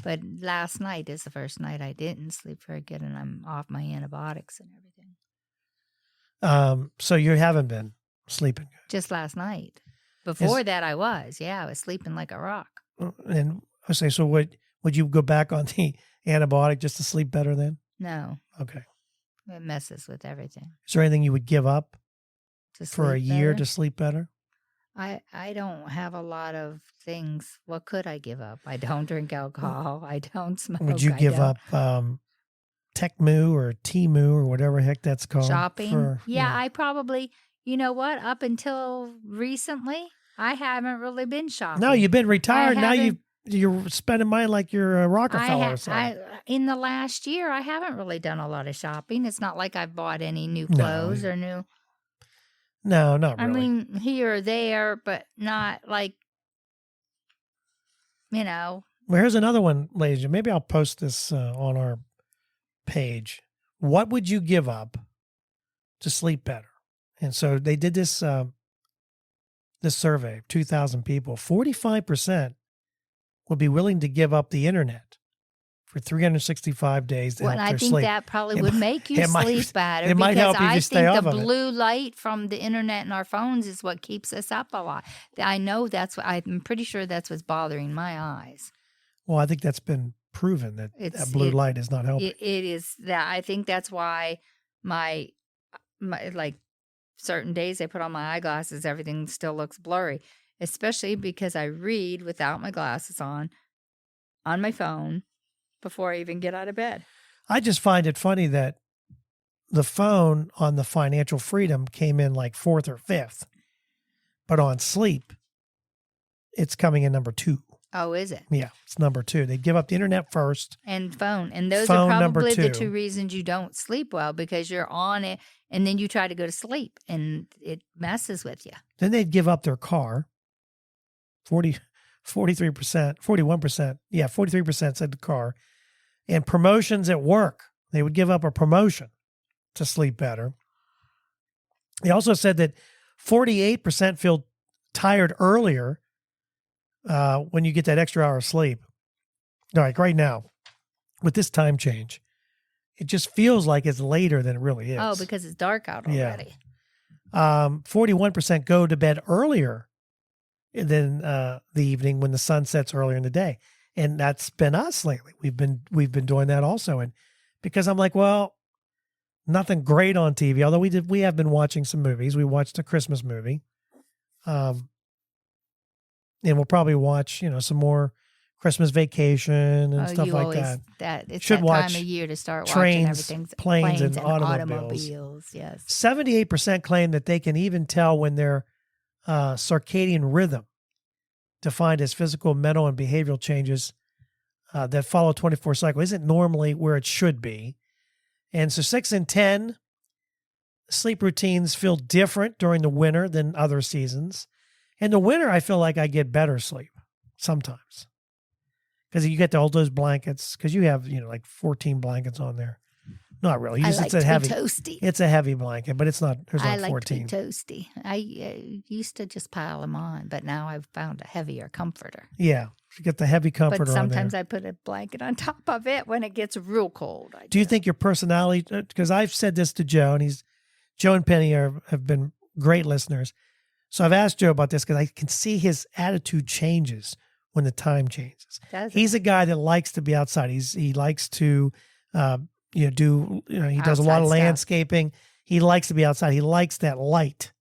S1: but last night is the first night I didn't sleep very good, and I'm off my antibiotics and everything.
S2: So you haven't been sleeping good?
S1: Just last night. Before that I was sleeping like a rock.
S2: And I say, so would you go back on the antibiotic just to sleep better then?
S1: No.
S2: Okay.
S1: It messes with everything.
S2: Is there anything you would give up for a year
S1: better?
S2: To sleep better?
S1: I don't have a lot of things. What could I give up? I don't drink alcohol. I don't smoke.
S2: Would you give up Tecmu or Temu or whatever heck that's called?
S1: Shopping? I probably, you know what? Up until recently, I haven't really been shopping.
S2: No, you've been retired. Now you're spending money like you're a Rockefeller or something.
S1: In the last year, I haven't really done a lot of shopping. It's not like I've bought any new clothes or new.
S2: No, not really.
S1: I mean, here or there, but not like,
S2: Well, here's another one, ladies. Maybe I'll post this on our page. What would you give up to sleep better? And so they did this this survey, 2,000 people, 45% would be willing to give up the internet for 365 days to
S1: Well,
S2: help
S1: and I
S2: their
S1: think
S2: sleep.
S1: that probably would make you
S2: it might-
S1: sleep better.
S2: it might
S1: because
S2: help you
S1: I
S2: just stay
S1: think
S2: off
S1: the
S2: of it.
S1: blue light from the internet and our phones is what keeps us up a lot. I know that's what I'm pretty sure that's what's bothering my eyes.
S2: Well, I think that's been proven that that blue light is not helping.
S1: It is that. I think that's why my like certain days I put on my eyeglasses, everything still looks blurry, especially because I read without my glasses on my phone before I even get out of bed.
S2: I just find it funny that the phone on the financial freedom came in like 4th or 5th, but on sleep, it's coming in number 2.
S1: Oh, is it?
S2: Yeah, it's number 2. They give up the internet first.
S1: And phone. And those
S2: Phone
S1: are
S2: number
S1: probably the
S2: 2.
S1: 2 reasons you don't sleep well, because you're on it and then you try to go to sleep and it messes with you.
S2: Then they'd give up their car. 43%, 41%. Yeah, 43% said the car. And promotions at work. They would give up a promotion to sleep better. They also said that 48% feel tired earlier when you get that extra hour of sleep. Like right now, with this time change, it just feels like it's later than it really is.
S1: Oh, because it's dark out already.
S2: 41% go to bed earlier than the evening when the sun sets earlier in the day. And that's been us lately. We've been doing that also. And because I'm like, well, nothing great on TV, although we have been watching some movies. We watched a Christmas movie. And we'll probably watch, some more Christmas Vacation and stuff like that.
S1: It's
S2: Should
S1: that
S2: watch
S1: time of year to start
S2: trains,
S1: watching everything.
S2: planes and automobiles.
S1: Yes.
S2: 78% claim that they can even tell when their circadian rhythm, defined as physical, mental, and behavioral changes that follow 24 cycle, isn't normally where it should be. And so 6 in 10 sleep routines feel different during the winter than other seasons. In the winter, I feel like I get better sleep sometimes because you get all those blankets, because you have, like 14 blankets on there. Not really.
S1: It's a heavy, toasty.
S2: It's a heavy blanket, but it's not. There's not 14.
S1: I like to be toasty. I used to just pile them on, but now I've found a heavier comforter.
S2: Yeah, you get the heavy comforter.
S1: But sometimes
S2: on there.
S1: I put a blanket on top of it when it gets real cold.
S2: Do you think your personality? Because I've said this to Joe, and Joe and Penny have been great listeners. So I've asked Joe about this because I can see his attitude changes when the time changes. He's a guy that likes to be outside. He likes to. He does a lot of landscaping. He likes to be outside. He likes that light.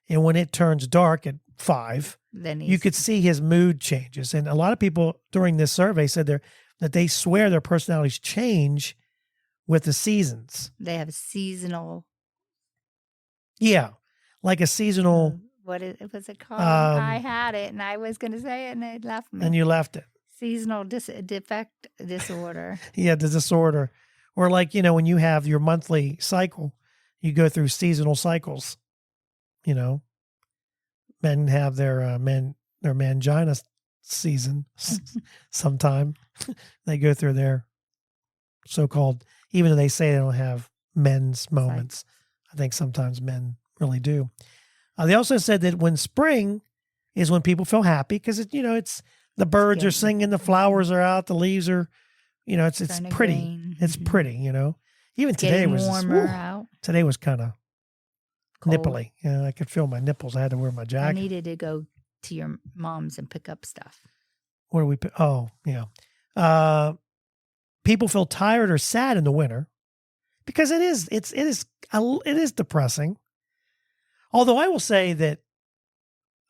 S2: And when it turns dark at 5, then you could see his mood changes. And a lot of people during this survey said that they swear their personalities change with the seasons.
S1: They have a seasonal.
S2: Yeah, like a seasonal.
S1: What was it called? I had it and I was going to say it and it left me.
S2: And you left it.
S1: Seasonal defect disorder.
S2: Yeah, the disorder. Or like, when you have your monthly cycle, you go through seasonal cycles. Men have their mangina season sometime. They go through their so-called, even though they say they don't have men's moments, I think sometimes men really do. They also said that when spring is when people feel happy because it's the birds are singing, the flowers are out, the leaves are, it's pretty.
S1: Green.
S2: It's pretty, Even today was
S1: warmer out.
S2: Today was kind of nipply. I could feel my nipples. I had to wear my jacket.
S1: I needed to go to your mom's and pick up stuff.
S2: What do we? Oh, yeah. People feel tired or sad in the winter because it is depressing. Although I will say that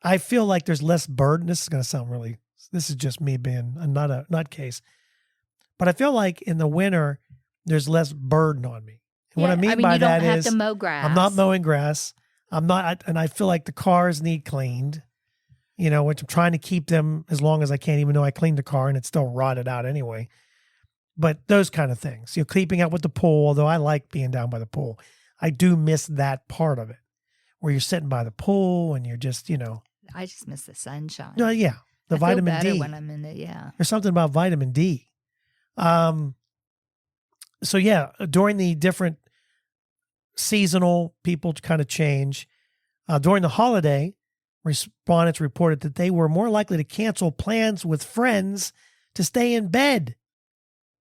S2: I feel like there's less burden. This is going to sound really. This is just me being a nutcase. But I feel like in the winter, there's less burden on me. And what I mean by that is
S1: you don't have to mow grass.
S2: I'm not mowing grass. And I feel like the cars need cleaned, which I'm trying to keep them as long as I can, even though I cleaned the car and it's still rotted out anyway. But those kind of things, keeping up with the pool, although I like being down by the pool. I do miss that part of it where you're sitting by the pool and you're just,
S1: I just miss the sunshine.
S2: No, yeah. The
S1: I
S2: vitamin
S1: feel better
S2: D.
S1: when I'm in it, yeah.
S2: There's something about vitamin D. So yeah, during the different seasonal, people kind of change. During the holiday, respondents reported that they were more likely to cancel plans with friends to stay in bed,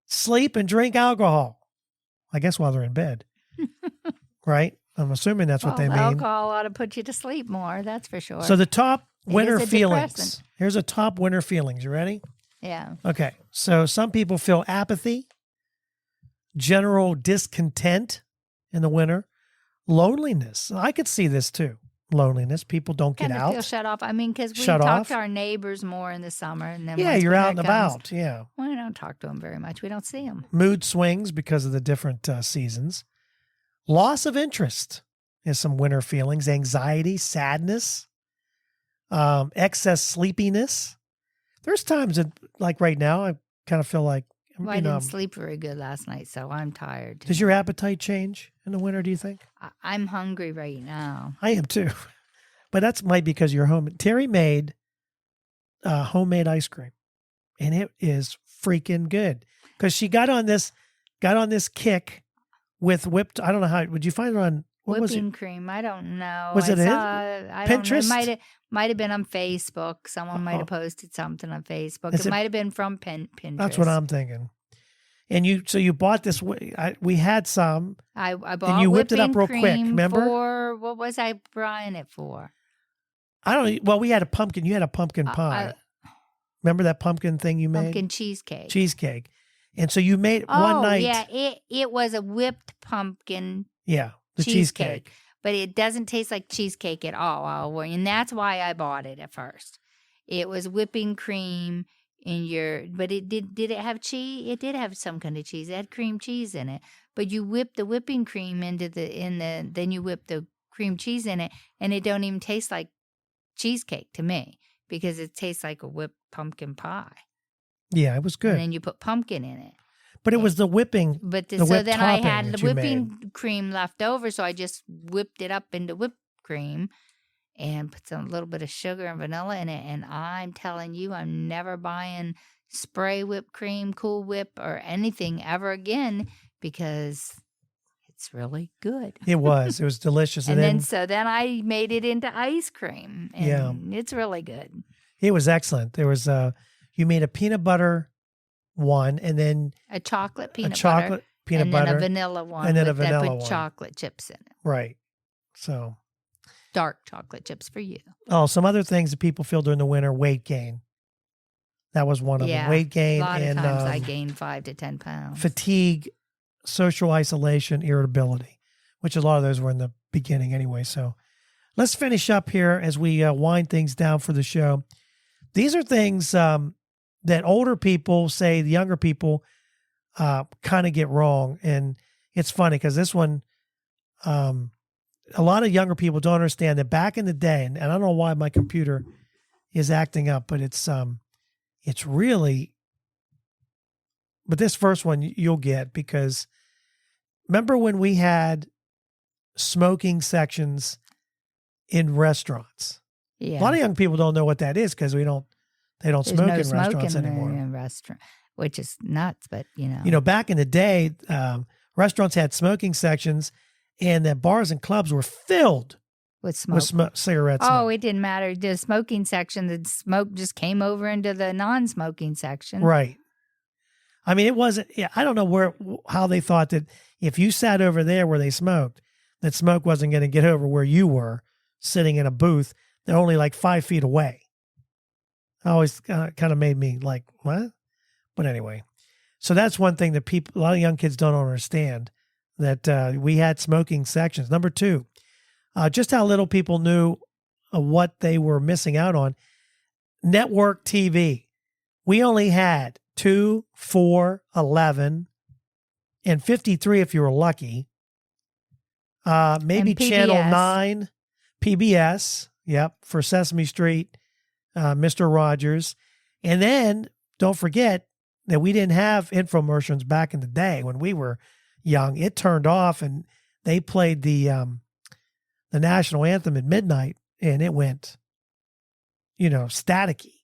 S2: sleep, and drink alcohol. I guess while they're in bed, right? I'm assuming that's what they mean.
S1: Alcohol ought to put you to sleep more, that's for sure.
S2: So the top winter feelings.
S1: Depressant.
S2: Here's a top winter feelings. You ready?
S1: Yeah.
S2: Okay. So some people feel apathy, general discontent in the winter, loneliness. I could see this too. Loneliness. People don't get out.
S1: Feel shut off. I mean, because we
S2: Shut
S1: talk
S2: off.
S1: to our neighbors more in the summer. And then
S2: Yeah,
S1: once
S2: you're
S1: winter
S2: out and
S1: comes,
S2: about. Yeah.
S1: We don't talk to them very much. We don't see them.
S2: Mood swings because of the different seasons. Loss of interest is some winter feelings. Anxiety, sadness, excess sleepiness. There's times that, like right now, I kind of feel like,
S1: Well, I didn't sleep very good last night, so I'm tired.
S2: Does your appetite change in the winter, do you think?
S1: I'm hungry right now.
S2: I am too. But that's might be because you're home. Terry made homemade ice cream, and it is freaking good. Because she got on this kick with whipped. I don't know how. Would you find it on
S1: whipping cream? I don't know.
S2: Was it
S1: Pinterest? Might have been on Facebook. Someone might have posted something on Facebook. It might have been from Pinterest.
S2: That's what I'm thinking. And you bought this. We had some.
S1: I bought
S2: and you whipped it up real
S1: cream
S2: quick. Remember?
S1: What was I buying it for?
S2: I don't know. Well, we had a pumpkin. You had a pumpkin pie. Remember that pumpkin thing you made?
S1: Pumpkin cheesecake.
S2: Cheesecake. And so you made it one night.
S1: Yeah, it was a whipped pumpkin.
S2: Yeah, the cheesecake.
S1: But it doesn't taste like cheesecake at all. And that's why I bought it at first. It was whipping cream but it did it have cheese? It did have some kind of cheese. It had cream cheese in it. But you whip the whipping cream then you whip the cream cheese in it, and it don't even taste like cheesecake to me because it tastes like a whipped pumpkin pie.
S2: Yeah, it was good.
S1: And then you put pumpkin in it.
S2: But it was the whipping.
S1: So then I had the whipping cream left over, so I just whipped it up into whipped cream and put a little bit of sugar and vanilla in it. And I'm telling you, I'm never buying spray whipped cream, Cool Whip, or anything ever again because it's really good.
S2: It was delicious.
S1: And then I made it into ice cream. And it's really good.
S2: It was excellent. There was you made a peanut butter one, and then
S1: a chocolate peanut butter,
S2: and
S1: then a vanilla one,
S2: and then a vanilla one.
S1: Chocolate chips in it.
S2: Right. So
S1: dark chocolate chips for you.
S2: Oh, some other things that people feel during the winter: weight gain. That was one of them. Weight gain,
S1: a lot of times I gained 5 to 10 pounds.
S2: Fatigue, social isolation, irritability, which a lot of those were in the beginning anyway. So let's finish up here as we wind things down for the show. These are things that older people say the younger people kind of get wrong. And it's funny because this one, a lot of younger people don't understand that back in the day, and I don't know why my computer is acting up, but it's really, but this first one you'll get because remember when we had smoking sections in restaurants?
S1: Yeah.
S2: A lot of young people don't know what that is because they don't
S1: There's
S2: smoke
S1: no
S2: in
S1: smoking
S2: restaurants anymore.
S1: In restaurant, which is nuts, but
S2: back in the day, restaurants had smoking sections, and the bars and clubs were filled
S1: with smoke.
S2: Cigarettes.
S1: Oh, it didn't matter. The smoking section, the smoke just came over into the non-smoking section.
S2: Right. I mean, it wasn't. Yeah, I don't know how they thought that if you sat over there where they smoked, that smoke wasn't going to get over where you were sitting in a booth. They're only like 5 feet away. Always kind of made me like, what? But anyway, so that's one thing that a lot of young kids don't understand, that we had smoking sections. Number 2, just how little people knew what they were missing out on. Network TV. We only had 2, 4, 11, and 53 if you were lucky. Maybe Channel 9, PBS. Yep, for Sesame Street, Mr. Rogers. And then don't forget that we didn't have infomercials back in the day when we were young. It turned off and they played the national anthem at midnight and it went, staticky.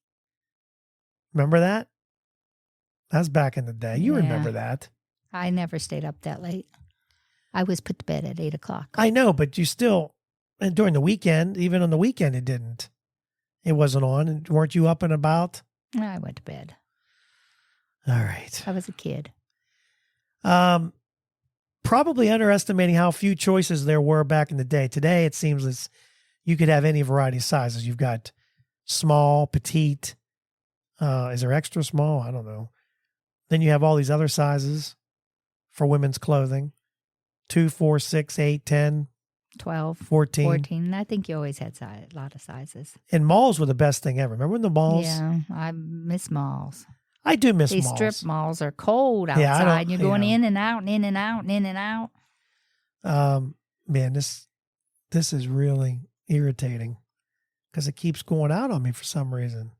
S2: Remember that? That's back in the day. You remember that.
S1: I never stayed up that late. I was put to bed at 8:00.
S2: I know, but you still, and during the weekend, even on the weekend, it didn't. it wasn't on. And weren't you up and about?
S1: I went to bed.
S2: All right.
S1: I was a kid.
S2: Probably underestimating how few choices there were back in the day. Today, it seems as you could have any variety of sizes. You've got small, petite. Is there extra small? I don't know. Then you have all these other sizes for women's clothing. 2, 4, 6, 8, 10,
S1: 12,
S2: 14.
S1: 14. I think you always had a lot of sizes.
S2: And malls were the best thing ever. Remember when the malls?
S1: Yeah, I miss malls.
S2: I do miss
S1: These
S2: malls.
S1: strip malls are cold outside.
S2: Yeah,
S1: and you're going in and out and in and out and in and out.
S2: Man, this is really irritating because it keeps going out on me for some reason.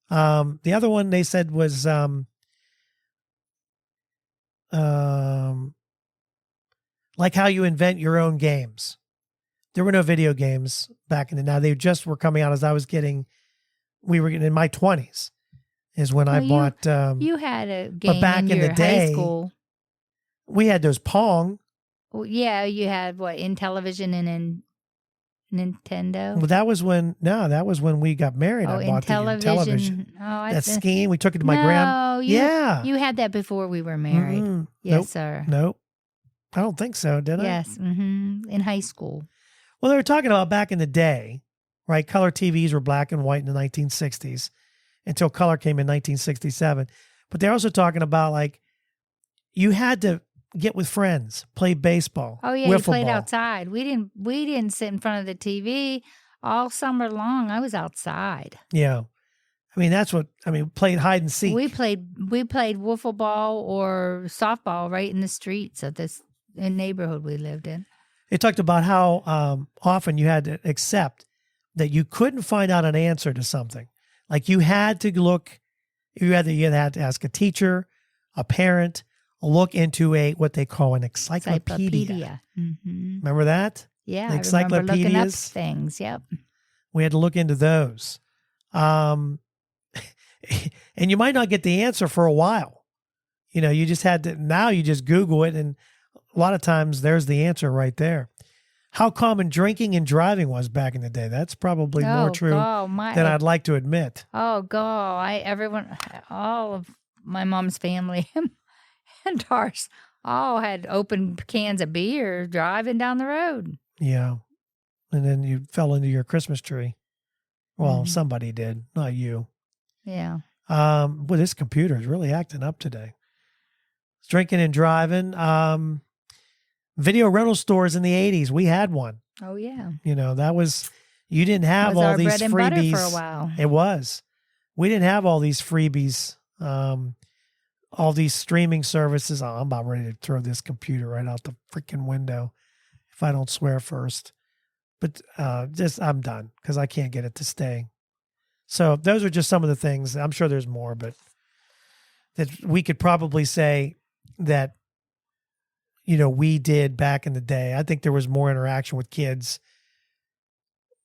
S2: The other one they said was like how you invent your own games. There were no video games back in the now. They just were coming out as we were getting in my 20s is when I bought.
S1: You had a game
S2: back in
S1: your
S2: the day,
S1: high school.
S2: We had those Pong.
S1: Well, yeah, you had what in television and in Nintendo.
S2: Well, that was when we got married. I bought the television.
S1: Oh,
S2: that scheme. We took it to my grand.
S1: Yeah, you had that before we were married.
S2: Mm-hmm.
S1: Yes,
S2: nope.
S1: sir.
S2: Nope. I don't think so. Did I?
S1: Yes. Mm-hmm. In high school.
S2: Well, they were talking about back in the day, right? Color TVs were black and white in the 1960s until color came in 1967. But they're also talking about like you had to get with friends, play baseball.
S1: Oh yeah,
S2: you
S1: played
S2: ball.
S1: outside. We didn't sit in front of the TV all summer long. I was outside.
S2: Yeah. Played hide and seek.
S1: We played wiffle ball or softball right in the streets of this neighborhood we lived in.
S2: They talked about how often you had to accept that you couldn't find out an answer to something. Like you had to look, you had to ask a teacher, a parent, look into what they call an encyclopedia.
S1: Mm-hmm.
S2: Remember that?
S1: Yeah,
S2: the
S1: I remember looking up
S2: encyclopedias?
S1: things. Yep.
S2: We had to look into those. And you might not get the answer for a while. You know, you just had to, now you just Google it, and a lot of times there's the answer right there. How common drinking and driving was back in the day. That's probably more true than I'd like to admit.
S1: Oh, God. All of my mom's family and ours all had open cans of beer driving down the road.
S2: Yeah. And then you fell into your Christmas tree. Well, somebody did, not you.
S1: Yeah.
S2: Well, this computer is really acting up today. It's drinking and driving. Video rental stores in the 80s. We had one.
S1: Oh, yeah.
S2: You know, you didn't have all these freebies. It was our bread and butter
S1: for a while.
S2: It was. We didn't have all these freebies, all these streaming services. Oh, I'm about ready to throw this computer right out the freaking window if I don't swear first. But I'm done because I can't get it to stay. So those are just some of the things. I'm sure there's more, but that we could probably say that, you know, we did back in the day. I think there was more interaction with kids.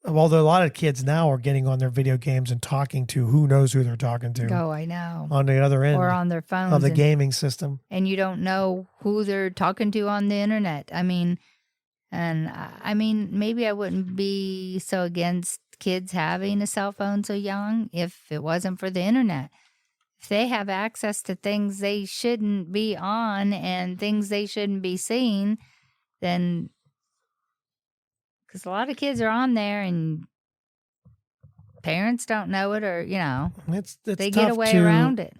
S2: Although a lot of kids now are getting on their video games and talking to who knows who they're talking to.
S1: Oh, I know.
S2: On the other end.
S1: Or on their phones.
S2: Of the gaming system.
S1: And you don't know who they're talking to on the internet. Maybe I wouldn't be so against kids having a cell phone so young if it wasn't for the internet. If they have access to things they shouldn't be on and things they shouldn't be seeing, then, because a lot of kids are on there and parents don't know it, or, you know,
S2: it's
S1: they get away around it.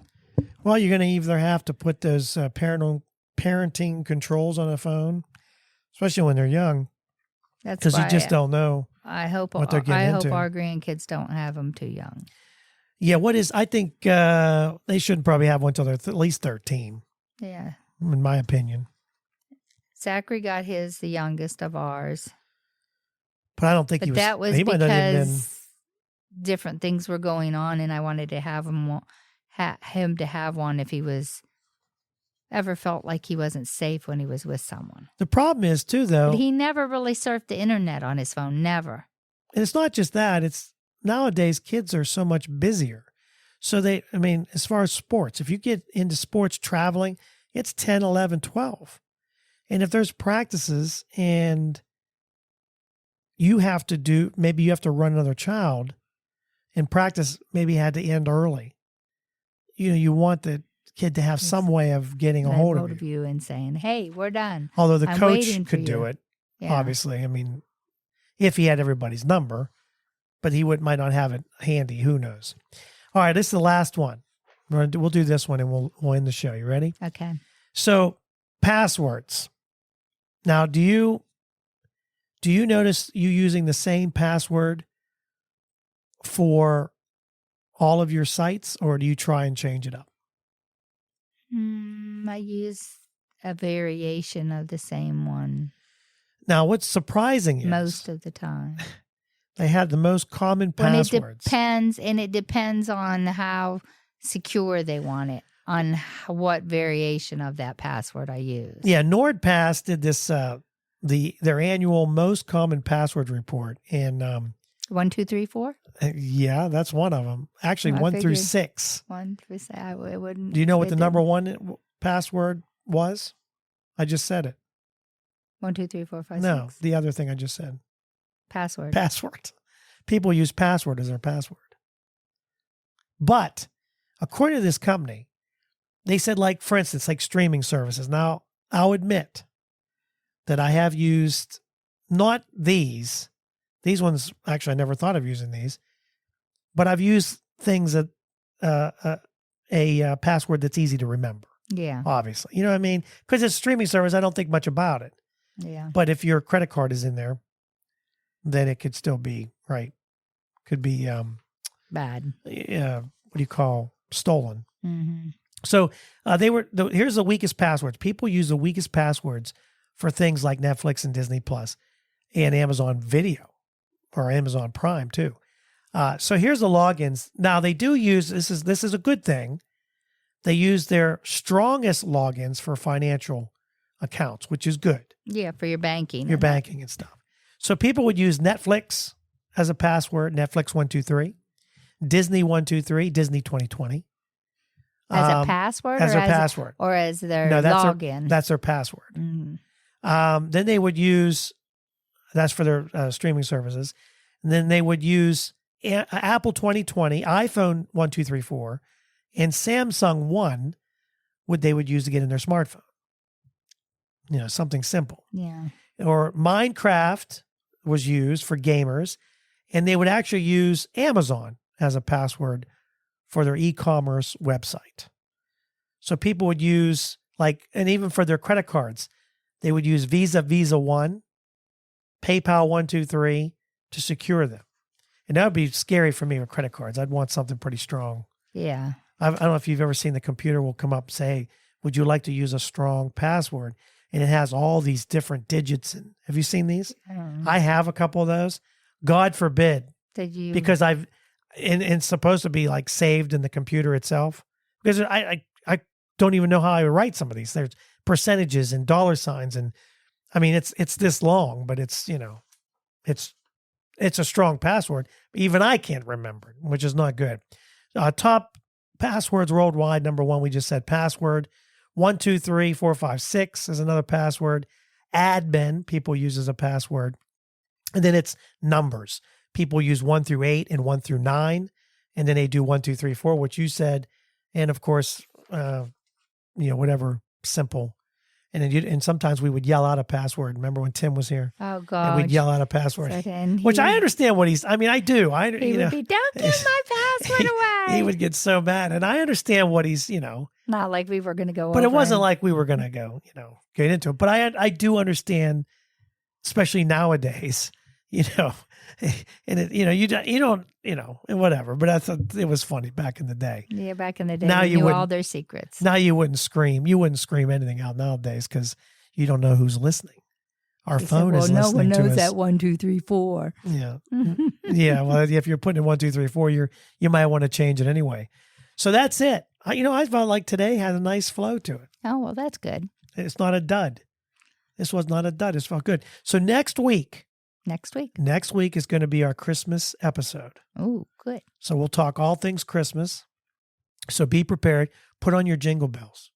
S2: Well, you're going to either have to put those parenting controls on a phone, especially when they're young, because you just don't know.
S1: I hope
S2: what they're getting into.
S1: I hope our grandkids don't have them too young.
S2: Yeah, I think they shouldn't probably have one until they're at least 13.
S1: Yeah.
S2: In my opinion.
S1: Zachary got the youngest of ours.
S2: But I don't think he was.
S1: That was because different things were going on, and I wanted to have him to have one if he was ever felt like he wasn't safe when he was with someone.
S2: The problem is, too, though.
S1: But he never really surfed the internet on his phone. Never.
S2: And it's not just that. It's nowadays kids are so much busier. So as far as sports, if you get into sports traveling, it's 10, 11, 12. And if there's practices and maybe you have to run another child, and practice maybe had to end early. You want the kid to have some way of getting a hold of you
S1: and saying, "Hey, we're done."
S2: Although the
S1: I'm
S2: coach could do it, obviously. I mean, if he had everybody's number, but he might not have it handy. Who knows? All right, this is the last one. We'll do this one and we'll end the show. You ready?
S1: Okay.
S2: So, passwords. Now, do you notice you using the same password for all of your sites, or do you try and change it up?
S1: I use a variation of the same one.
S2: Now, what's surprising is
S1: most of the time
S2: they had the most common passwords.
S1: It depends on how secure they want it, on what variation of that password I use.
S2: Yeah, NordPass did this their annual most common password report, and
S1: 1, 2, 3, 4.
S2: Yeah, that's one of them. Actually, 1 through 6.
S1: 1 through 6. I wouldn't.
S2: Do you know what the number one password was? I just said it.
S1: 1, 2, 3, 4, 5, 6.
S2: No, the other thing I just said.
S1: Password.
S2: People use password as their password. But according to this company, they said, like, for instance, like streaming services. Now, I'll admit that I have used not these. These ones, actually, I never thought of using these. But I've used things that a password that's easy to remember.
S1: Yeah.
S2: Obviously. You know what I mean? Because it's streaming service, I don't think much about it.
S1: Yeah.
S2: But if your credit card is in there, then it could still be, right? Could be
S1: bad.
S2: What do you call stolen?
S1: Mm-hmm.
S2: So here's the weakest passwords. People use the weakest passwords for things like Netflix and Disney Plus and Amazon Video or Amazon Prime too. So here's the logins. Now they do use, this is a good thing. They use their strongest logins for financial accounts, which is good.
S1: Yeah, for your banking.
S2: Your banking and stuff. So people would use Netflix as a password, Netflix 123, Disney 123, Disney 2020.
S1: As a password?
S2: As their password.
S1: Or as their
S2: login. That's their password.
S1: Mm-hmm.
S2: Then they would use, that's for their streaming services. And then they would use Apple 2020, iPhone 1234, and Samsung One, they would use to get in their smartphone. You know, something simple.
S1: Yeah.
S2: Or Minecraft was used for gamers, and they would actually use Amazon as a password for their e-commerce website. So people would use, and even for their credit cards, they would use Visa 1, PayPal 123 to secure them. And that would be scary for me with credit cards. I'd want something pretty strong.
S1: Yeah.
S2: I don't know if you've ever seen the computer will come up and say, hey, would you like to use a strong password? And it has all these different digits. And have you seen these? I have a couple of those. God forbid.
S1: Did you?
S2: Because and it's supposed to be saved in the computer itself. Because I don't even know how I would write some of these. There's percentages and dollar signs. And I mean, it's this long, but it's a strong password. Even I can't remember it, which is not good. Top passwords worldwide. Number one, we just said password. 1, 2, 3, 4, 5, 6 is another password. Admin, people use as a password. And then it's numbers. People use 1 through 8 and 1 through 9. And then they do 1, 2, 3, 4, which you said. And of course, whatever simple. And then and sometimes we would yell out a password. Remember when Tim was here?
S1: Oh, God.
S2: And we'd yell out a password. Which I understand what I do.
S1: He would be, don't give my password away.
S2: He would get so mad. And I understand what he's,
S1: Not like we were going to go
S2: But it wasn't like we were going to go, get into it. But I do understand, especially nowadays, and you don't, whatever. But I thought it was funny back in the day.
S1: Yeah, back in the day,
S2: now
S1: you knew all their secrets.
S2: Now you wouldn't scream. You wouldn't scream anything out nowadays because you don't know who's listening. Our phone is listening to us.
S1: No one knows that 1, 2, 3, 4.
S2: Yeah. Yeah. Well, if you're putting in 1, 2, 3, 4, you might want to change it anyway. So that's it. I felt like today had a nice flow to it.
S1: Oh, well, that's good.
S2: It's not a dud. This was not a dud. It felt good. So next week is going to be our Christmas episode.
S1: Oh, good.
S2: So we'll talk all things Christmas. So be prepared. Put on your jingle bells.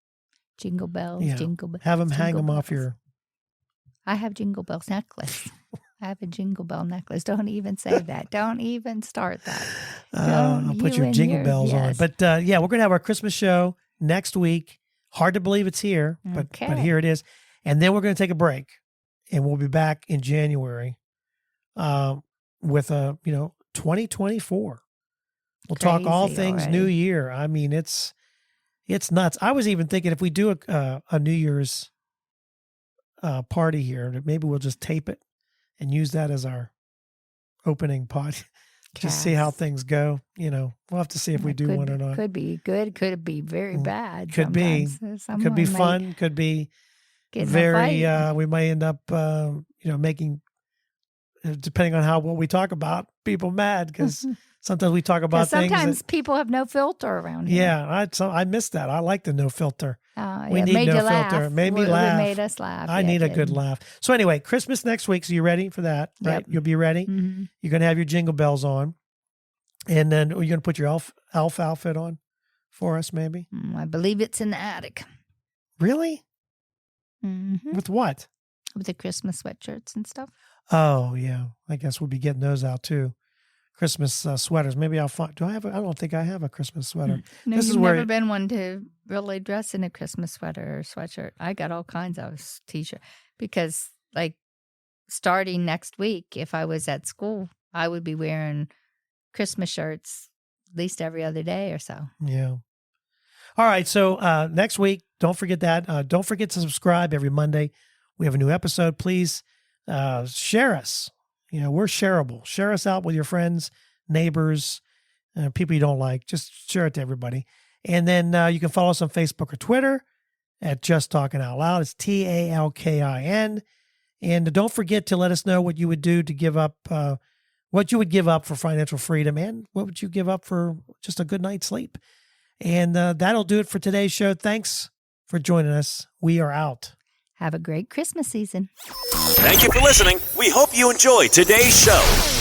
S1: Jingle bells, jingle bells.
S2: Have them hang them off your.
S1: I have jingle bells necklace. have a jingle bell necklace. Don't even say that. Don't even start that.
S2: I'll put your jingle bells on. But yeah, we're going to have our Christmas show next week. Hard to believe it's here, but here it is. And then we're going to take a break, and we'll be back in January with 2024. We'll talk all things New Year. I mean, it's nuts. I was even thinking if we do a New Year's party here, maybe we'll just tape it and use that as our opening pod. Just see how things go. We'll have to see if we do one or not.
S1: Could be good. Could be very bad.
S2: Could be. Could be fun. Could be very. We might end up, making, depending on what we talk about, people mad because sometimes we talk about things.
S1: Sometimes people have no filter around here.
S2: Yeah, I missed that. I like the no filter.
S1: We need no filter.
S2: Made me laugh.
S1: It made us laugh.
S2: I need a good laugh. So anyway, Christmas next week. So you ready for that? Right?
S1: Yep.
S2: You'll be ready.
S1: Mm-hmm.
S2: You're going to have your jingle bells on. And then you're going to put your elf outfit on for us, maybe?
S1: I believe it's in the attic.
S2: Really?
S1: Mm-hmm.
S2: With what?
S1: With the Christmas sweatshirts and stuff.
S2: Oh, yeah. I guess we'll be getting those out too. Christmas sweaters. Maybe I'll find. I don't think I have a Christmas sweater.
S1: No, you've never been one to really dress in a Christmas sweater or sweatshirt. I got all kinds of t-shirts because, like, starting next week, if I was at school, I would be wearing Christmas shirts at least every other day or so.
S2: Yeah. All right. So next week, don't forget that. Don't forget to subscribe every Monday. We have a new episode. Please share us. We're shareable. Share us out with your friends, neighbors, people you don't like. Just share it to everybody. And then you can follow us on Facebook or Twitter at Just Talking Out Loud. It's TALKIN. And don't forget to let us know what you would do to give up, what you would give up for financial freedom, and what would you give up for just a good night's sleep. And that'll do it for today's show. Thanks for joining us. We are out.
S1: Have a great Christmas season.
S4: Thank you for listening. We hope you enjoyed today's show.